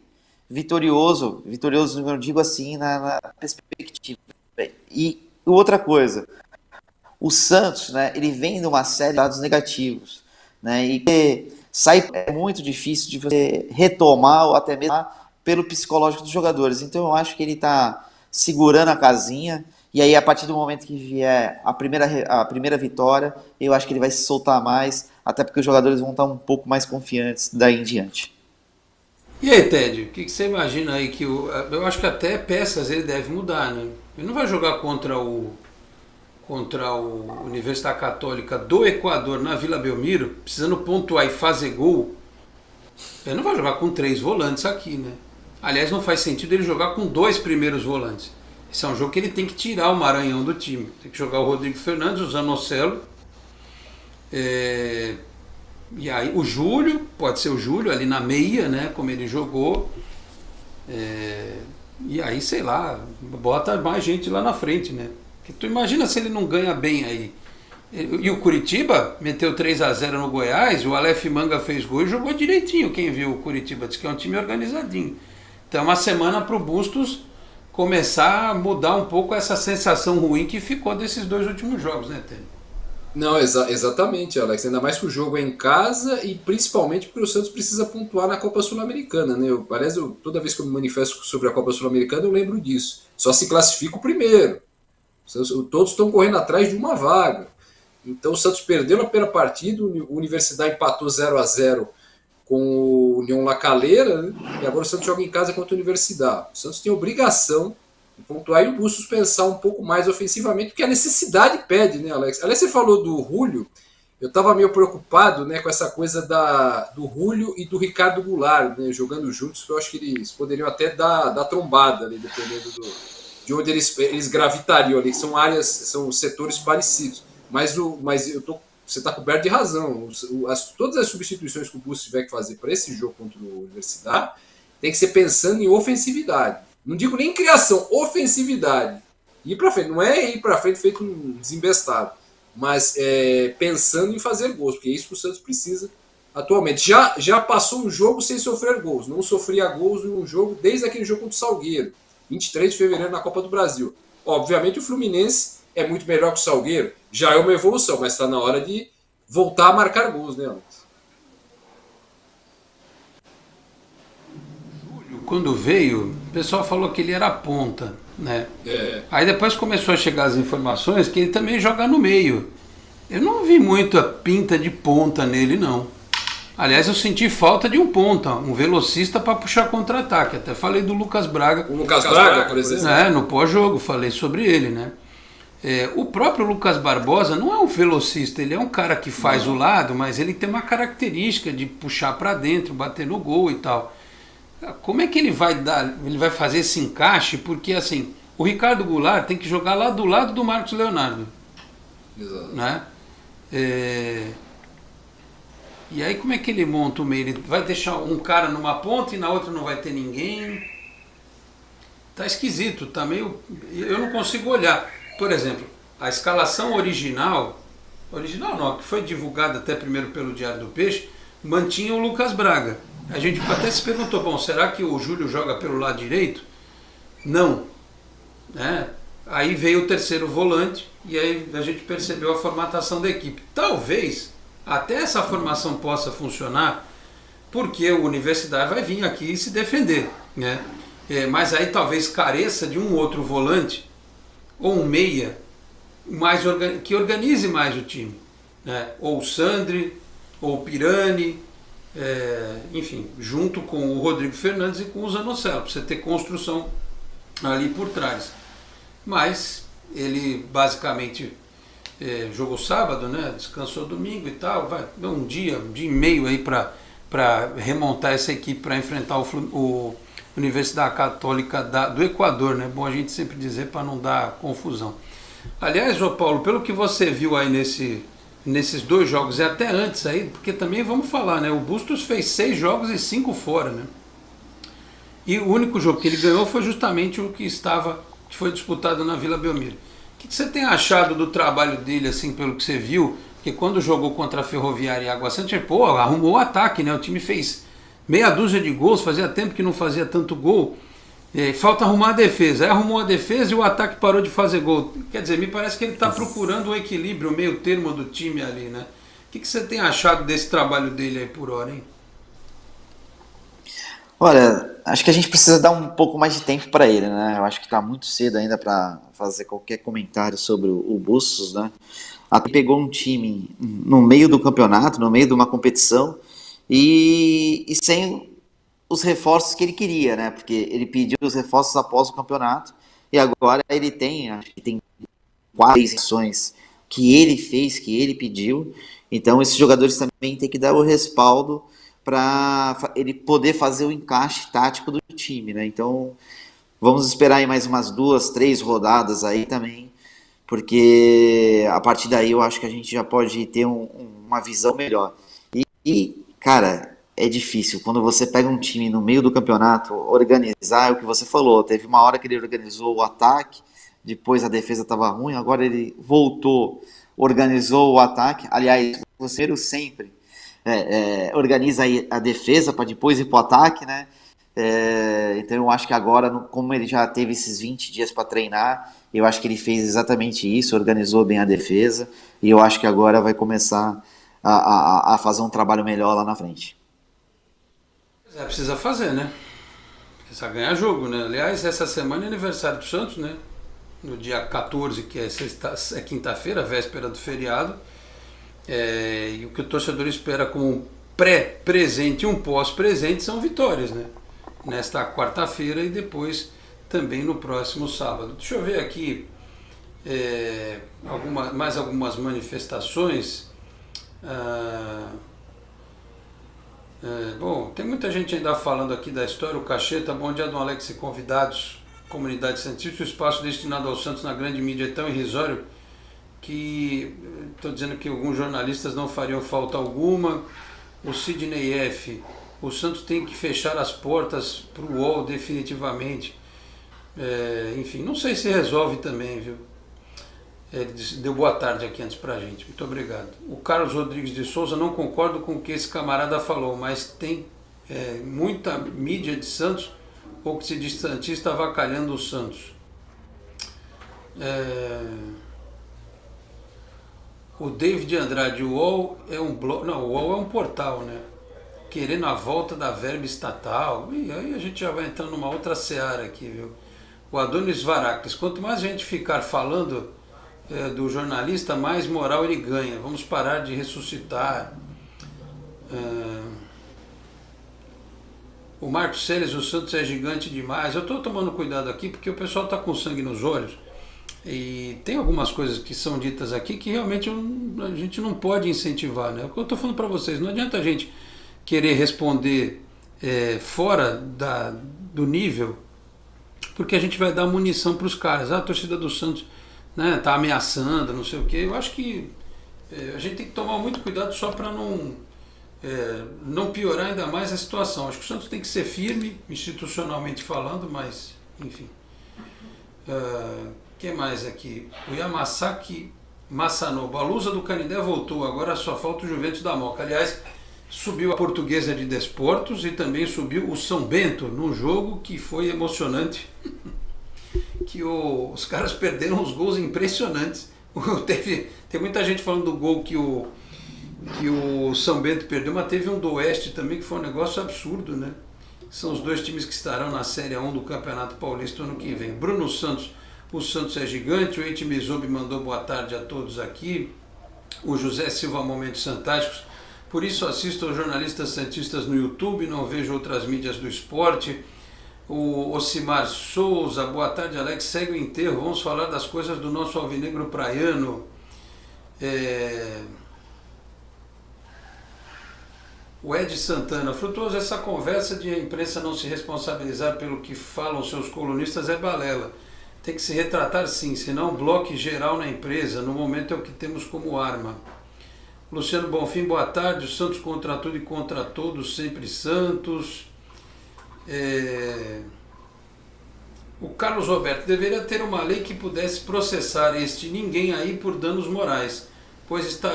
vitorioso, eu digo assim, na perspectiva. E outra coisa, o Santos, né, ele vem de uma série de dados negativos, né, e é muito difícil de você retomar ou até mesmo pelo psicológico dos jogadores. Então eu acho que ele está segurando a casinha, e aí a partir do momento que vier a primeira vitória, eu acho que ele vai se soltar mais, até porque os jogadores vão estar um pouco mais confiantes daí em diante. E aí, Ted, o que você imagina aí que eu acho que até peças ele deve mudar, né? Ele não vai jogar contra o Universidade Católica do Equador na Vila Belmiro, precisando pontuar e fazer gol. Ele não vai jogar com 3 volantes aqui, né? Aliás, não faz sentido ele jogar com 2 primeiros volantes. Esse é um jogo que ele tem que tirar o Maranhão do time. Tem que jogar o Rodrigo Fernandes, o Zanocelo. E aí o Júlio, pode ser o Júlio ali na meia, né? Como ele jogou. E aí, sei lá, bota mais gente lá na frente, né? Porque tu imagina se ele não ganha bem aí. E o Curitiba meteu 3-0 no Goiás, o Aleph Manga fez gol e jogou direitinho. Quem viu o Curitiba disse que é um time organizadinho. Então é uma semana para o Bustos começar a mudar um pouco essa sensação ruim que ficou desses 2 últimos jogos, né, Tênis? Não, exatamente, Alex. Ainda mais que o jogo é em casa e principalmente porque o Santos precisa pontuar na Copa Sul-Americana, né? Aliás, toda vez que eu me manifesto sobre a Copa Sul-Americana eu lembro disso. Só se classifica o primeiro. Todos estão correndo atrás de uma vaga. Então o Santos perdeu na primeira partida, o Universidade empatou 0-0 com o União La Calera, né? E agora o Santos joga em casa contra a Universidade. O Santos tem obrigação de pontuar e o Bustos pensar um pouco mais ofensivamente, porque a necessidade pede, né, Alex? Aliás, você falou do Júlio, eu estava meio preocupado, né, com essa coisa do Júlio e do Ricardo Goulart, né, jogando juntos, que eu acho que eles poderiam até dar trombada, né, dependendo de onde eles gravitariam ali, que são setores parecidos. Mas você está coberto de razão. Todas as substituições que o Bustos tiver que fazer para esse jogo contra a Universidade tem que ser pensando em ofensividade. Não digo nem criação, ofensividade. ir para frente. Não é ir para frente feito um desembestado, mas pensando em fazer gols, porque é isso que o Santos precisa atualmente. Já passou um jogo sem sofrer gols. Não sofria gols em um jogo desde aquele jogo contra o Salgueiro, 23 de fevereiro na Copa do Brasil. Obviamente o Fluminense é muito melhor que o Salgueiro. Já é uma evolução, mas está na hora de voltar a marcar gols, né, Alex? Quando veio, o pessoal falou que ele era ponta, né? Aí depois começou a chegar as informações que ele também joga no meio. Eu não vi muito a pinta de ponta nele, não. Aliás, eu senti falta de um ponta, um velocista para puxar contra-ataque. Até falei do Lucas Braga. O Lucas Braga, por exemplo. No pós-jogo, falei sobre ele, né? O próprio Lucas Barbosa não é um velocista, ele é um cara que faz o lado, mas ele tem uma característica de puxar para dentro, bater no gol e tal. Como é que ele vai fazer esse encaixe? Porque assim, o Ricardo Goulart tem que jogar lá do lado do Marcos Leonardo. Exato. Né? E aí como é que ele monta o meio? Ele vai deixar um cara numa ponta e na outra não vai ter ninguém? Tá esquisito, tá meio... Eu não consigo olhar. Por exemplo, a escalação original não, que foi divulgada até primeiro pelo Diário do Peixe, mantinha o Lucas Braga. A gente até se perguntou, bom, será que o Júlio joga pelo lado direito? Não. Né? Aí veio o terceiro volante e aí a gente percebeu a formatação da equipe. Talvez até essa formação possa funcionar porque o Universidade vai vir aqui se defender. Né? Mas aí talvez careça de um outro volante ou um meia que organize mais o time. Né? Ou o Sandri, ou o Pirani... enfim, junto com o Rodrigo Fernandes e com o Zanocelo, para você ter construção ali por trás. Mas ele basicamente jogou sábado, né? Descansou domingo e tal, vai um dia e meio aí para remontar essa equipe para enfrentar o Universidade Católica do Equador, né? Bom a gente sempre dizer para não dar confusão. Aliás, ô Paulo, pelo que você viu aí nesses 2 jogos e até antes aí, porque também vamos falar, né? O Bustos fez 6 jogos e 5 fora, né? E o único jogo que ele ganhou foi justamente o que foi disputado na Vila Belmiro. O que você tem achado do trabalho dele, assim, pelo que você viu? Porque quando jogou contra a Ferroviária e Água Santa, arrumou o ataque, né? O time fez meia dúzia de gols, fazia tempo que não fazia tanto gol. Falta arrumar a defesa. Aí arrumou a defesa e o ataque parou de fazer gol. Quer dizer, me parece que ele está procurando um equilíbrio, o meio termo do time ali, né? O que você tem achado desse trabalho dele aí por hora, hein? Olha, acho que a gente precisa dar um pouco mais de tempo para ele, né? Eu acho que está muito cedo ainda para fazer qualquer comentário sobre o Bustos, né? Até pegou um time no meio do campeonato, no meio de uma competição e sem os reforços que ele queria, né? Porque ele pediu os reforços após o campeonato e agora ele acho que tem 4 ações que ele fez, que ele pediu. Então esses jogadores também têm que dar o respaldo para ele poder fazer o encaixe tático do time, né? Então vamos esperar aí mais umas 2, 3 rodadas aí também, porque a partir daí eu acho que a gente já pode ter uma visão melhor. E cara, é difícil, quando você pega um time no meio do campeonato, organizar, é o que você falou, teve uma hora que ele organizou o ataque, depois a defesa estava ruim, agora ele voltou, organizou o ataque, aliás, você sempre organiza a defesa para depois ir para o ataque, né? Então eu acho que agora, como ele já teve esses 20 dias para treinar, eu acho que ele fez exatamente isso, organizou bem a defesa, e eu acho que agora vai começar a fazer um trabalho melhor lá na frente. Precisa fazer, né? Precisa ganhar jogo, né? Aliás, essa semana é aniversário do Santos, né? No dia 14, que é quinta-feira, véspera do feriado. E o que o torcedor espera como um pré-presente e um pós-presente são vitórias, né? Nesta quarta-feira e depois também no próximo sábado. Deixa eu ver aqui mais algumas manifestações. Bom, tem muita gente ainda falando aqui da história. O Cacheta, bom dia, Dom Alex e convidados, comunidade santista. O espaço destinado ao Santos na grande mídia é tão irrisório que estou dizendo que alguns jornalistas não fariam falta alguma. O Sidney F. O Santos tem que fechar as portas para o UOL definitivamente. Enfim, não sei se resolve também, viu? Deu boa tarde aqui antes pra gente. Muito obrigado. O Carlos Rodrigues de Souza, não concordo com o que esse camarada falou, mas tem muita mídia de Santos ou que se diz santista avacalhando o Santos. O David Andrade, o UOL é um blog. Não, o UOL é um portal, né? Querendo a volta da verba estatal. E aí a gente já vai entrar numa outra seara aqui, viu? O Adonis Varacles, quanto mais a gente ficar falando do jornalista, mais moral ele ganha. Vamos parar de ressuscitar. O Marcos Celes, o Santos é gigante demais. Eu estou tomando cuidado aqui porque o pessoal está com sangue nos olhos. E tem algumas coisas que são ditas aqui que realmente a gente não pode incentivar, né? O que eu estou falando para vocês, não adianta a gente querer responder fora do nível, porque a gente vai dar munição para os caras. A torcida do Santos, né, tá ameaçando, não sei o quê. Eu acho que a gente tem que tomar muito cuidado só para não piorar ainda mais a situação. Acho que o Santos tem que ser firme, institucionalmente falando, mas, enfim. O que mais aqui? O Yamasaki Masanobu. A Lusa do Canindé voltou, agora só falta o Juventus da Moca. Aliás, subiu a Portuguesa de Desportos e também subiu o São Bento, num jogo que foi emocionante. Que os caras perderam uns gols impressionantes. Tem muita gente falando do gol que o São Bento perdeu, mas teve um do Oeste também que foi um negócio absurdo, né? São os dois times que estarão na Série 1 do Campeonato Paulista ano que vem. Bruno Santos, o Santos é gigante. O Eite Mizubi mandou boa tarde a todos aqui. O José Silva, momentos fantásticos. Por isso assisto aos jornalistas santistas no YouTube, não vejo outras mídias do esporte. O Ocimar Souza, boa tarde Alex, segue o enterro, vamos falar das coisas do nosso alvinegro praiano. O Ed Santana, Frutuoso, essa conversa de a imprensa não se responsabilizar pelo que falam seus colunistas é balela. Tem que se retratar sim, senão bloque geral na empresa, no momento é o que temos como arma. Luciano Bonfim, boa tarde, o Santos contra tudo e contra todos, sempre Santos. O Carlos Roberto, deveria ter uma lei que pudesse processar este ninguém aí por danos morais, pois está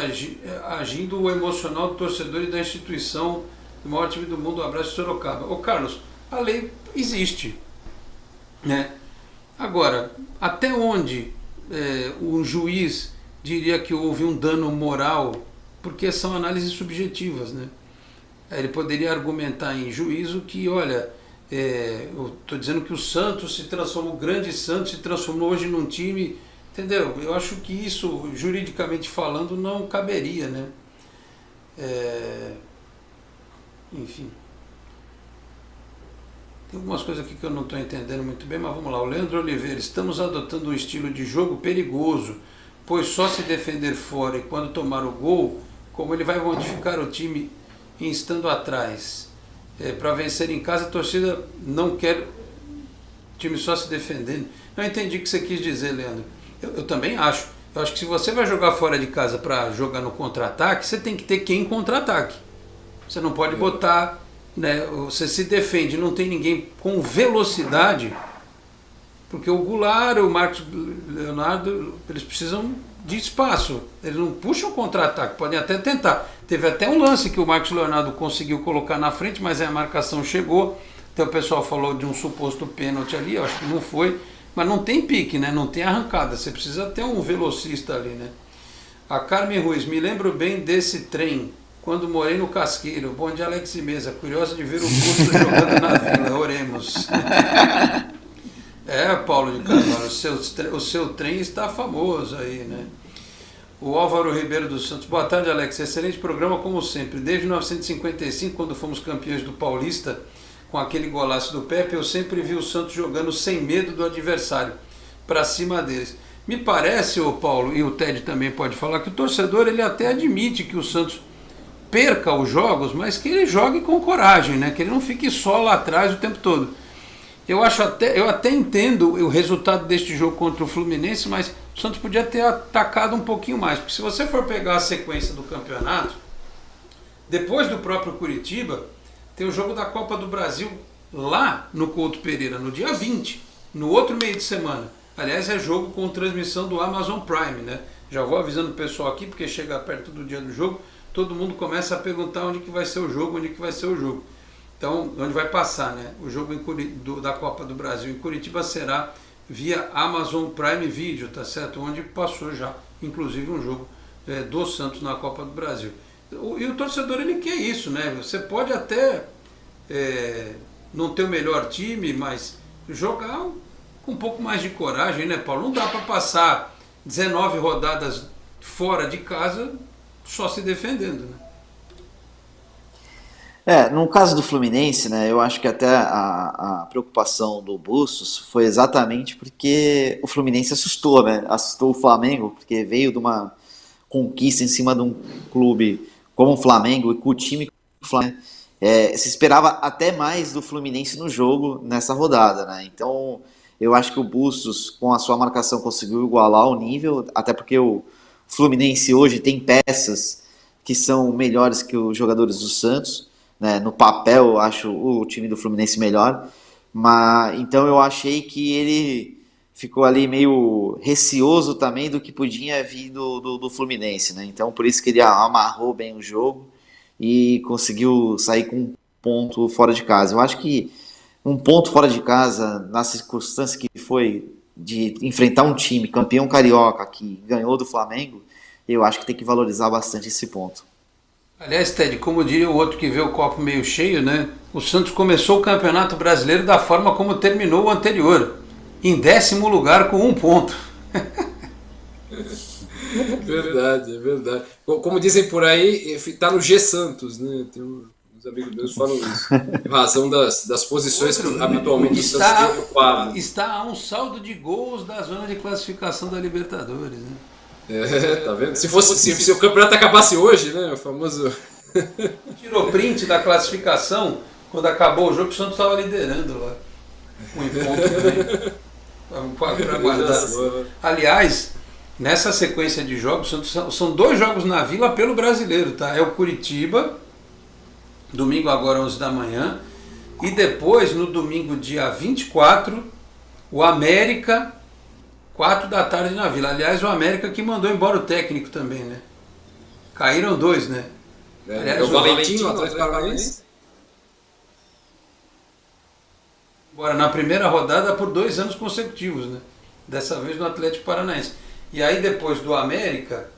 agindo o emocional do torcedor e da instituição do maior time do mundo. Um abraço de Sorocaba. Ô Carlos, a lei existe, né? Agora, até onde o juiz diria que houve um dano moral, porque são análises subjetivas, né? Ele poderia argumentar em juízo que, olha, eu estou dizendo que o Santos se transformou, o grande Santos se transformou hoje num time, entendeu? Eu acho que isso, juridicamente falando, não caberia, né? Enfim. Tem algumas coisas aqui que eu não estou entendendo muito bem, mas vamos lá. O Leandro Oliveira, estamos adotando um estilo de jogo perigoso, pois só se defender fora e quando tomar o gol, como ele vai modificar o time estando atrás. Para vencer em casa, a torcida não quer o time só se defendendo. Eu entendi o que você quis dizer, Leandro. Eu também acho. Eu acho que se você vai jogar fora de casa para jogar no contra-ataque, você tem que ter quem contra-ataque. Você não pode botar, né, você se defende, não tem ninguém com velocidade, porque o Goulart, o Marcos Leonardo, eles precisam de espaço, eles não puxam contra-ataque, podem até tentar. Teve até um lance que o Marcos Leonardo conseguiu colocar na frente, mas a marcação chegou, então o pessoal falou de um suposto pênalti ali, eu acho que não foi, mas não tem pique, né? Não tem arrancada, você precisa ter um velocista ali, né? A Carmen Ruiz, me lembro bem desse trem, quando morei no Casqueiro. Bom dia, Alex e Mesa, curiosa de ver o Curso jogando na Vila, oremos. Paulo de Carvalho, o seu trem está famoso aí, né? O Álvaro Ribeiro dos Santos, boa tarde, Alex, excelente programa como sempre. Desde 1955, quando fomos campeões do Paulista, com aquele golaço do Pepe, eu sempre vi o Santos jogando sem medo do adversário, para cima deles. Me parece, o Paulo, e o Ted também pode falar, que o torcedor ele até admite que o Santos perca os jogos, mas que ele jogue com coragem, né? Que ele não fique só lá atrás o tempo todo. Eu até entendo o resultado deste jogo contra o Fluminense, mas o Santos podia ter atacado um pouquinho mais, porque se você for pegar a sequência do campeonato, depois do próprio Curitiba, tem o jogo da Copa do Brasil lá no Couto Pereira, no dia 20, no outro meio de semana. Aliás, é jogo com transmissão do Amazon Prime, né? Já vou avisando o pessoal aqui, porque chega perto do dia do jogo, todo mundo começa a perguntar onde que vai ser o jogo, Então, onde vai passar, né? O jogo da Copa do Brasil em Curitiba será via Amazon Prime Video, tá certo? Onde passou já, inclusive, um jogo do Santos na Copa do Brasil. E o torcedor, ele quer isso, né? Você pode até não ter o melhor time, mas jogar com um pouco mais de coragem, né, Paulo? Não dá para passar 19 rodadas fora de casa só se defendendo, né? No caso do Fluminense, né, eu acho que até a preocupação do Bustos foi exatamente porque o Fluminense assustou, né? Assustou o Flamengo, porque veio de uma conquista em cima de um clube como o Flamengo e com o time que o Flamengo. Se esperava até mais do Fluminense no jogo nessa rodada, né? Então, eu acho que o Bustos, com a sua marcação, conseguiu igualar o nível, até porque o Fluminense hoje tem peças que são melhores que os jogadores do Santos, né? No papel, eu acho o time do Fluminense melhor, mas então eu achei que ele ficou ali meio receoso também do que podia vir do Fluminense, né? Então, por isso que ele amarrou bem o jogo e conseguiu sair com um ponto fora de casa. Eu acho que um ponto fora de casa, na circunstância que foi de enfrentar um time campeão carioca que ganhou do Flamengo, eu acho que tem que valorizar bastante esse ponto. Aliás, Ted, como diria o outro que vê o copo meio cheio, né? O Santos começou o Campeonato Brasileiro da forma como terminou o anterior, em 10º lugar com 1 ponto. Verdade, é verdade. Como dizem por aí, tá no G Santos, né? Tem uns amigos meus que falam isso. Em razão das posições que habitualmente o Santos tem ocupado. Está a um saldo de gols da zona de classificação da Libertadores, né? Tá vendo? Se o campeonato acabasse hoje, né? O famoso. Tirou print da classificação quando acabou o jogo, o Santos estava liderando lá. Um ponto também. Para guardar. Aliás, nessa sequência de jogos, são 2 jogos na Vila pelo Brasileiro, tá? É o Curitiba, domingo agora 11 da manhã, e depois, no domingo dia 24, o América, 4 da tarde na Vila. Aliás, o América que mandou embora o técnico também, né? Caíram 2, né? Aliás, o Valentim, o Atlético Paranaense. Agora, na primeira rodada por 2 anos consecutivos, né? Dessa vez no Atlético Paranaense. E aí depois do América,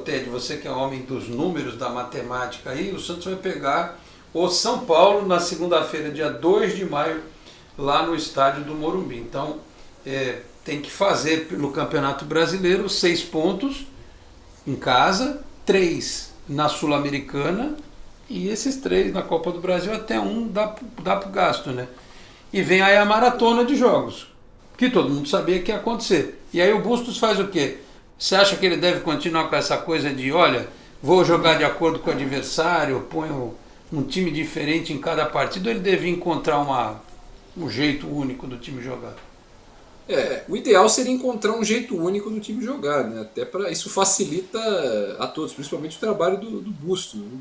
Ted, você que é homem dos números, da matemática aí, o Santos vai pegar o São Paulo na segunda-feira, dia 2 de maio, lá no estádio do Morumbi. Então, tem que fazer pelo Campeonato Brasileiro 6 pontos em casa, 3 na Sul-Americana e esses 3 na Copa do Brasil, até um dá para o gasto, né? E vem aí a maratona de jogos, que todo mundo sabia que ia acontecer. E aí o Bustos faz o quê? Você acha que ele deve continuar com essa coisa de, olha, vou jogar de acordo com o adversário, ponho um time diferente em cada partida, ou ele deve encontrar um jeito único do time jogar? O ideal seria encontrar um jeito único do time jogar, né? Até para isso facilita a todos, principalmente o trabalho do Bustos, né?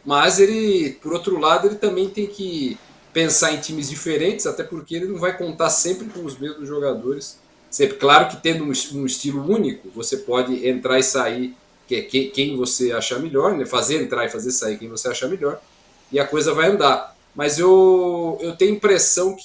Mas ele, por outro lado, ele também tem que pensar em times diferentes, até porque ele não vai contar sempre com os mesmos jogadores. Sempre, claro que tendo um estilo único, você pode entrar e sair quem você achar melhor, né? Fazer entrar e fazer sair quem você achar melhor, e a coisa vai andar. Mas eu tenho impressão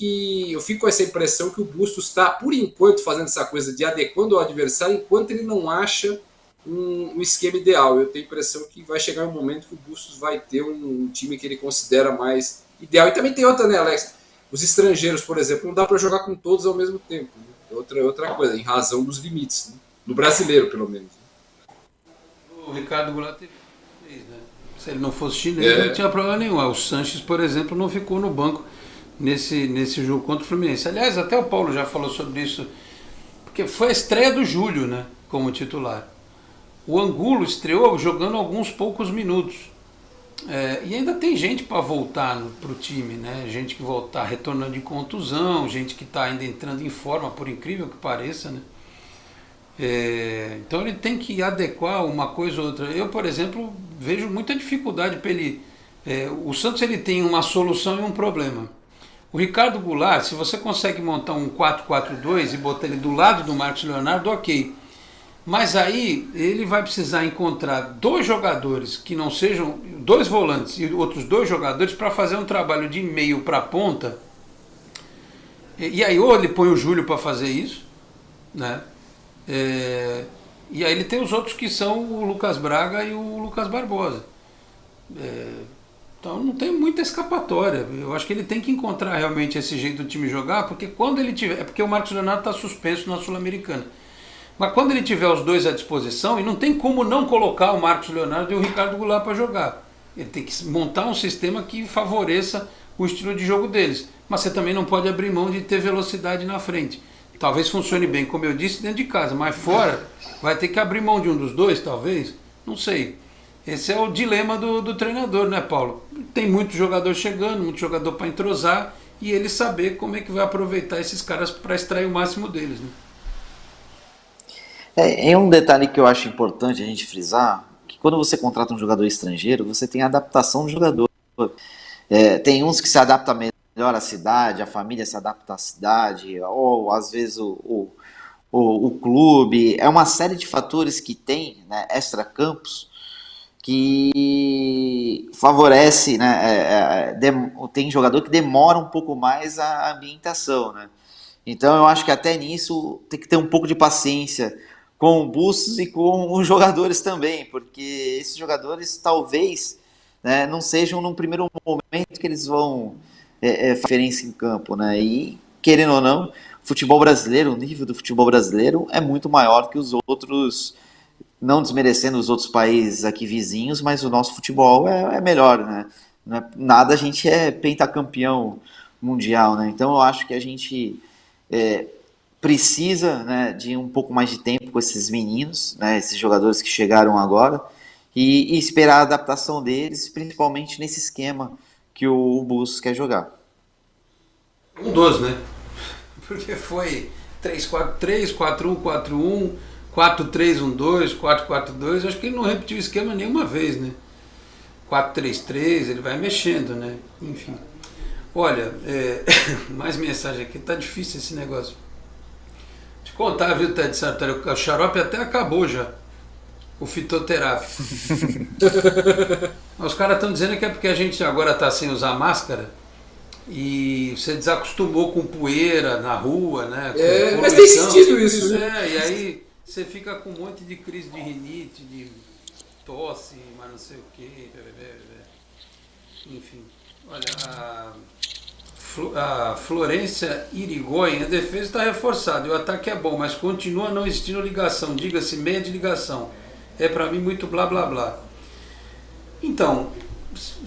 eu fico com essa impressão que o Bustos está, por enquanto, fazendo essa coisa de adequando ao adversário, enquanto ele não acha um esquema ideal. Eu tenho a impressão que vai chegar um momento que o Bustos vai ter um time que ele considera mais ideal. E também tem outra, né, Alex? Os estrangeiros, por exemplo, não dá para jogar com todos ao mesmo tempo, né? Outra coisa, em razão dos limites, né? No brasileiro, pelo menos. O Ricardo Goulart teve 3, né? Se ele não fosse chinês, não tinha problema nenhum. O Sanches, por exemplo, não ficou no banco nesse jogo contra o Fluminense. Aliás, até o Paulo já falou sobre isso, porque foi a estreia do Júlio, né, como titular. O Angulo estreou jogando alguns poucos minutos. E ainda tem gente para voltar para o time, né? Gente que está retornando de contusão, gente que está ainda entrando em forma, por incrível que pareça, né? Então ele tem que adequar uma coisa ou outra. Eu, por exemplo, vejo muita dificuldade para ele. O Santos ele tem uma solução e um problema. O Ricardo Goulart, se você consegue montar um 4-4-2 e botar ele do lado do Marcos Leonardo, ok. Mas aí ele vai precisar encontrar 2 jogadores que não sejam 2 volantes e outros 2 jogadores para fazer um trabalho de meio para ponta. E aí ou ele põe o Júlio para fazer isso, né? E aí ele tem os outros que são o Lucas Braga e o Lucas Barbosa. Então não tem muita escapatória. Eu acho que ele tem que encontrar realmente esse jeito do time jogar, porque quando ele tiver... É porque o Marcos Leonardo está suspenso na Sul-Americana. Mas quando ele tiver os 2 à disposição, e não tem como não colocar o Marcos Leonardo e o Ricardo Goulart para jogar. Ele tem que montar um sistema que favoreça o estilo de jogo deles. Mas você também não pode abrir mão de ter velocidade na frente. Talvez funcione bem, como eu disse, dentro de casa, mas fora vai ter que abrir mão de um dos 2, talvez. Não sei. Esse é o dilema do treinador, né, Paulo? Tem muito jogador chegando, muito jogador para entrosar, e ele saber como é que vai aproveitar esses caras para extrair o máximo deles, né? É um detalhe que eu acho importante a gente frisar, que quando você contrata um jogador estrangeiro, você tem a adaptação do jogador. Tem uns que se adaptam melhor à cidade, a família se adapta à cidade, ou às vezes o clube. É uma série de fatores que tem, né, extra-campos, que favorece, né, tem jogador que demora um pouco mais a ambientação, né? Então eu acho que até nisso tem que ter um pouco de paciência com o Bustos e com os jogadores também, porque esses jogadores talvez, né, não sejam num primeiro momento que eles vão diferença em campo, né? E querendo ou não, o futebol brasileiro, o nível do futebol brasileiro é muito maior que os outros, não desmerecendo os outros países aqui vizinhos, mas o nosso futebol é melhor, né? Nada, a gente é pentacampeão mundial, né? Então eu acho que a gente precisa, né, de um pouco mais de tempo com esses meninos, né, esses jogadores que chegaram agora, e esperar a adaptação deles, principalmente nesse esquema que o Bustos quer jogar. Um dos, né? Porque foi 3-4-3, 4-1-4-1, 4-3-1-2, 4-4-2, acho que ele não repetiu o esquema nenhuma vez, né? 4-3-3, ele vai mexendo, né? Enfim. Olha, mais mensagem aqui, tá difícil esse negócio. Te contar, viu, Ted Sartori, o xarope até acabou já, o fitoterápico. Os caras estão dizendo que é porque a gente agora tá sem usar máscara e você desacostumou com poeira na rua, né? Mas tem sentido isso, né? E aí você fica com um monte de crise de rinite, de tosse, mas não sei o quê. Enfim, olha, a Florência Irigoyen, a defesa está reforçada e o ataque é bom, mas continua não existindo ligação, diga-se meia de ligação. É para mim muito blá blá blá. Então,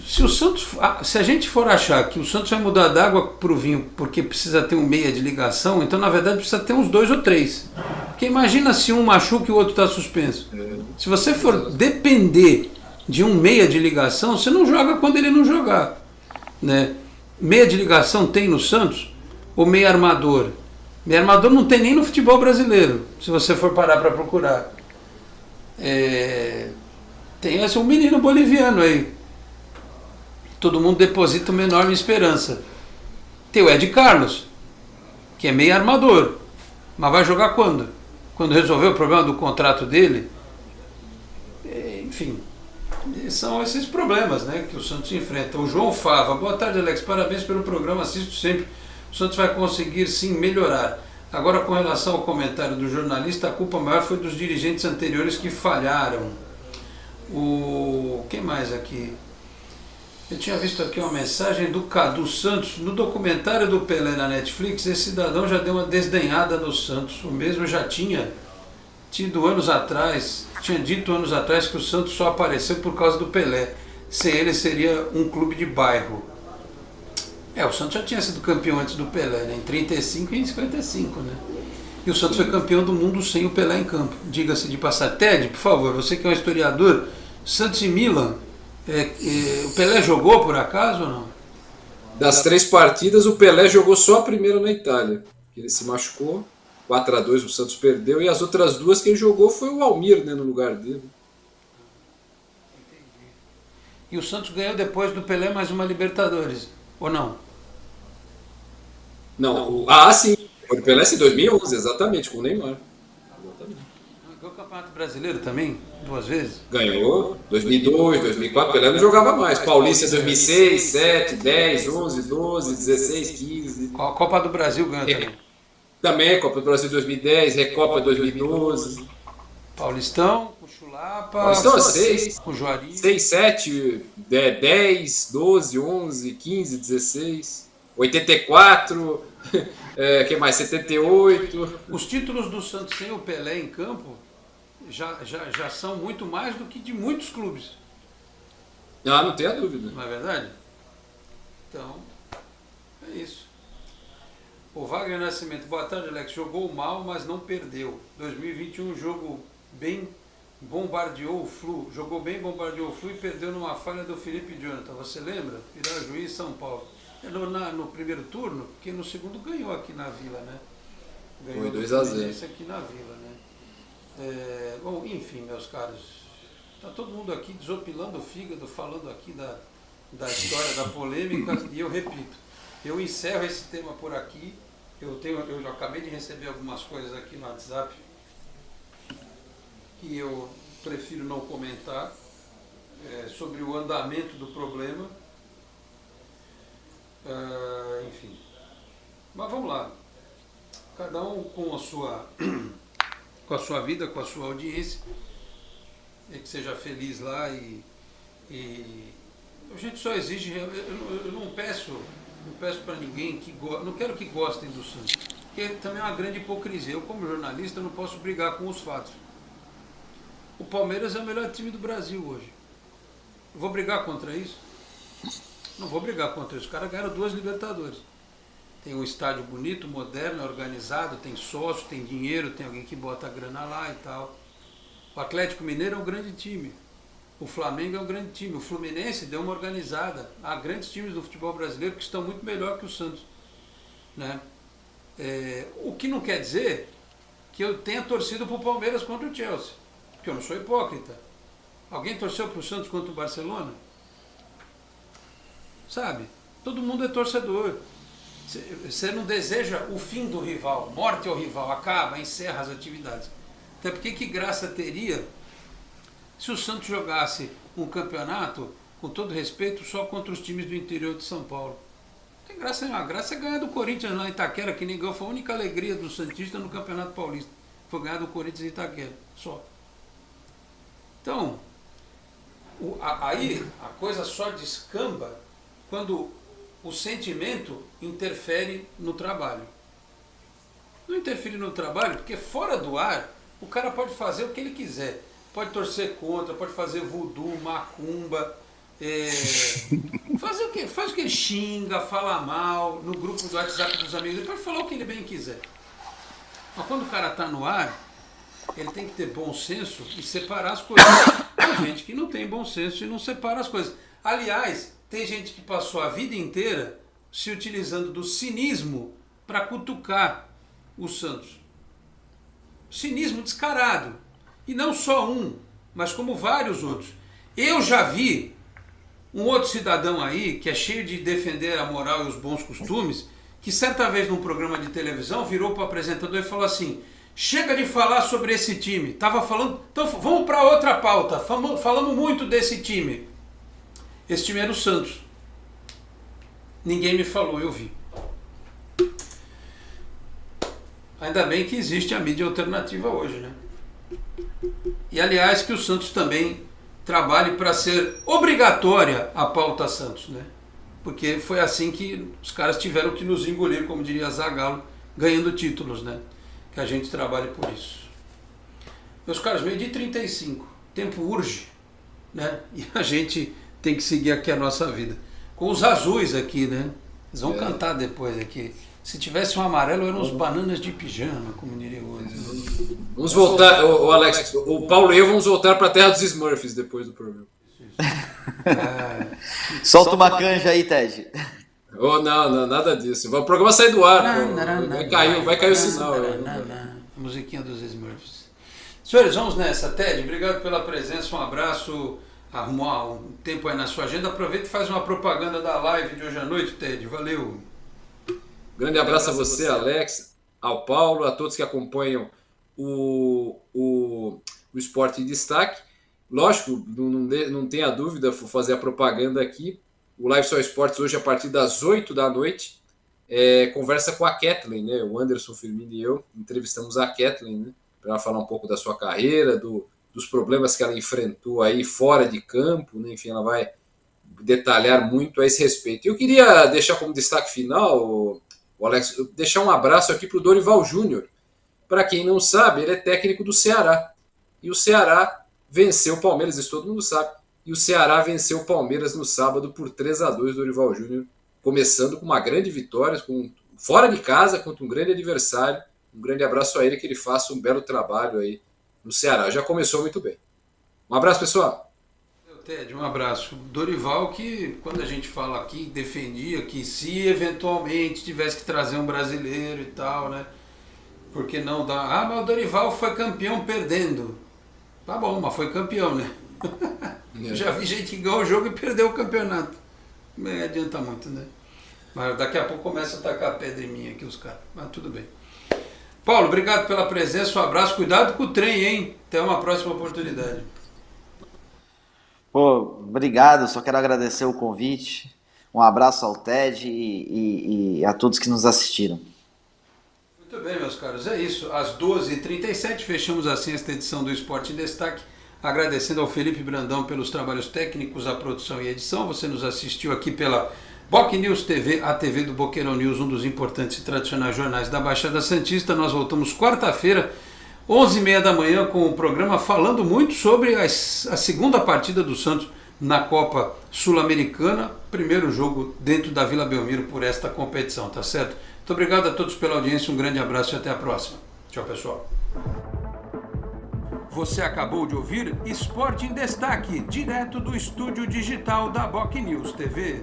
se a gente for achar que o Santos vai mudar da água para o vinho porque precisa ter um meia de ligação, então na verdade precisa ter uns 2 ou 3. Porque imagina se um machuca e o outro está suspenso. Se você for depender de um meia de ligação, você não joga quando ele não jogar, né? Meia de ligação tem no Santos? Ou meia armador? Meia armador não tem nem no futebol brasileiro, se você for parar para procurar. Tem esse um menino boliviano aí. Todo mundo deposita uma enorme esperança. Tem o Ed Carlos, que é meia armador. Mas vai jogar quando? Quando resolver o problema do contrato dele? Enfim, são esses problemas, né, que o Santos enfrenta. O João Fava, boa tarde, Alex, parabéns pelo programa, assisto sempre. O Santos vai conseguir sim melhorar. Agora, com relação ao comentário do jornalista, a culpa maior foi dos dirigentes anteriores que falharam. Quem mais aqui? Eu tinha visto aqui uma mensagem do Cadu Santos. No documentário do Pelé na Netflix, esse cidadão já deu uma desdenhada no Santos. O mesmo já tinha dito anos atrás que o Santos só apareceu por causa do Pelé. Sem ele seria um clube de bairro. O Santos já tinha sido campeão antes do Pelé, né? Em 35 e em 55, né? E o Santos foi campeão do mundo sem o Pelé em campo. Diga-se de passar. Ted, por favor, você que é um historiador, Santos e Milan, o Pelé jogou por acaso ou não? Das 3 partidas, o Pelé jogou só a primeira na Itália. Ele se machucou, 4-2 o Santos perdeu, e as outras 2 quem jogou foi o Almir, né, no lugar dele. E o Santos ganhou depois do Pelé mais uma Libertadores, ou não? Não, sim. O Pelé em 2011, exatamente, com o Neymar. Exatamente. Ganhou o Campeonato Brasileiro também, 2 vezes? Ganhou, 2002, 2004, Pelé não jogava mais. Paulista 2006, 7, 10, 11, 12, 16, 15. A Copa do Brasil ganhou também. Também, Copa do Brasil 2010, Recopa 2012. Paulistão, com Chulapa. Paulistão 6. Com Juari. 6, 7, 10, 12, 11, 15, 16. 84. Que mais? 78. Os títulos do Santos sem o Pelé em campo já são muito mais do que de muitos clubes. Não tenha dúvida. Não é verdade? Então, é isso. O Wagner Nascimento, boa tarde, Alex. Jogou mal, mas não perdeu. 2021, jogo bem, bombardeou o Flu. Jogou bem, bombardeou o Flu e perdeu numa falha do Felipe Jonathan. Você lembra? Pirajuí, São Paulo. No primeiro turno, porque no segundo ganhou aqui na Vila, né? Ganhou 2-0 aqui na Vila, né? Bom, enfim, meus caros, tá todo mundo aqui desopilando o fígado, falando aqui da história, da polêmica, e eu repito, eu encerro esse tema por aqui. Eu acabei de receber algumas coisas aqui no WhatsApp que eu prefiro não comentar sobre o andamento do problema. Enfim, mas vamos lá, cada um com a sua vida, com a sua audiência, e que seja feliz lá, e a gente só exige, eu não peço para ninguém não quero que gostem do Santos, porque também é uma grande hipocrisia. Eu, como jornalista, não posso brigar com os fatos. O Palmeiras é o melhor time do Brasil hoje. Eu vou brigar contra isso? Não vou brigar contra isso. Os caras ganharam 2 Libertadores. Tem um estádio bonito, moderno, organizado, tem sócio, tem dinheiro, tem alguém que bota a grana lá e tal. O Atlético Mineiro é um grande time. O Flamengo é um grande time. O Fluminense deu uma organizada. Há grandes times do futebol brasileiro que estão muito melhor que o Santos, né? O que não quer dizer que eu tenha torcido para o Palmeiras contra o Chelsea, porque eu não sou hipócrita. Alguém torceu para o Santos contra o Barcelona? Sabe? Todo mundo é torcedor. Você não deseja o fim do rival, morte ao rival, acaba, encerra as atividades. Até porque que graça teria se o Santos jogasse um campeonato, com todo respeito, só contra os times do interior de São Paulo? Não tem graça nenhuma. A graça é ganhar do Corinthians lá em Itaquera, que ninguém foi a única alegria do Santista no Campeonato Paulista. Foi ganhar do Corinthians em Itaquera, só. Então, aí a coisa só descamba quando o sentimento interfere no trabalho. Não interfere no trabalho, porque fora do ar, o cara pode fazer o que ele quiser. Pode torcer contra, pode fazer voodoo, macumba, fazer o quê? Faz o que ele xinga, fala mal, no grupo do WhatsApp dos amigos, ele pode falar o que ele bem quiser. Mas quando o cara está no ar, ele tem que ter bom senso e separar as coisas. Tem gente que não tem bom senso e não separa as coisas. Aliás, tem gente que passou a vida inteira se utilizando do cinismo para cutucar o Santos. Cinismo descarado. E não só um, mas como vários outros. Eu já vi um outro cidadão aí, que é cheio de defender a moral e os bons costumes, que certa vez num programa de televisão virou para o apresentador e falou assim: chega de falar sobre esse time. Tava falando, então vamos para outra pauta. Falamos muito desse time. Esse time era o Santos. Ninguém me falou, eu vi. Ainda bem que existe a mídia alternativa hoje, né? E aliás que o Santos também trabalhe para ser obrigatória a pauta Santos, né? Porque foi assim que os caras tiveram que nos engolir, como diria Zagallo, ganhando títulos, né? Que a gente trabalhe por isso. Meus caros, meio de 35, tempo urge, né? E a gente tem que seguir aqui a nossa vida. Com os azuis aqui, né? Eles vão cantar depois aqui. Se tivesse um amarelo, eram os bananas de pijama, como diria o outro. Vamos voltar, o Alex, o Paulo e eu vamos voltar para a terra dos Smurfs depois do programa. Solta uma canja aí, Ted. Oh, não, nada disso. O programa sai do ar, vai cair o sinal. A musiquinha dos Smurfs. Senhores, vamos nessa. Ted, obrigado pela presença, um abraço. Arrumar um tempo aí na sua agenda. Aproveita e faz uma propaganda da live de hoje à noite, Ted. Valeu. Grande abraço a você, Alex, ao Paulo, a todos que acompanham o Esporte em Destaque. Lógico, não tenha dúvida, vou fazer a propaganda aqui. O Live Só Esportes hoje, a partir das 8 da noite, conversa com a Kathleen, né? O Anderson Firmino e eu entrevistamos a Kathleen, né? Para ela falar um pouco da sua carreira, dos problemas que ela enfrentou aí fora de campo, né? Enfim, ela vai detalhar muito a esse respeito. Eu queria deixar como destaque final, o Alex, deixar um abraço aqui para o Dorival Júnior. Para quem não sabe, ele é técnico do Ceará. E o Ceará venceu o Palmeiras, isso todo mundo sabe. E o Ceará venceu o Palmeiras no sábado por 3-2, Dorival Júnior, começando com uma grande vitória, fora de casa, contra um grande adversário. Um grande abraço a ele, que ele faça um belo trabalho aí no Ceará. Já começou muito bem. Um abraço, pessoal. Ted, um abraço. Dorival, que quando a gente fala aqui, defendia que se eventualmente tivesse que trazer um brasileiro e tal, né? Porque não dá... Ah, mas o Dorival foi campeão perdendo. Tá bom, mas foi campeão, né? Já vi gente que ganhou o jogo e perdeu o campeonato. Não adianta muito, né? Mas daqui a pouco começa a tacar pedra em mim aqui os caras. Mas tudo bem. Paulo, obrigado pela presença, um abraço. Cuidado com o trem, hein? Até uma próxima oportunidade. Pô, obrigado, só quero agradecer o convite. Um abraço ao Ted e a todos que nos assistiram. Muito bem, meus caros, é isso. Às 12h37 fechamos assim esta edição do Esporte em Destaque. Agradecendo ao Felipe Brandão pelos trabalhos técnicos, a produção e a edição. Você nos assistiu aqui pela Boc News TV, a TV do Boqueirão News, um dos importantes e tradicionais jornais da Baixada Santista. Nós voltamos quarta-feira, 11h30 da manhã, com o programa falando muito sobre a segunda partida do Santos na Copa Sul-Americana. Primeiro jogo dentro da Vila Belmiro por esta competição, tá certo? Muito obrigado a todos pela audiência, um grande abraço e até a próxima. Tchau, pessoal. Você acabou de ouvir Esporte em Destaque, direto do estúdio digital da Boc News TV.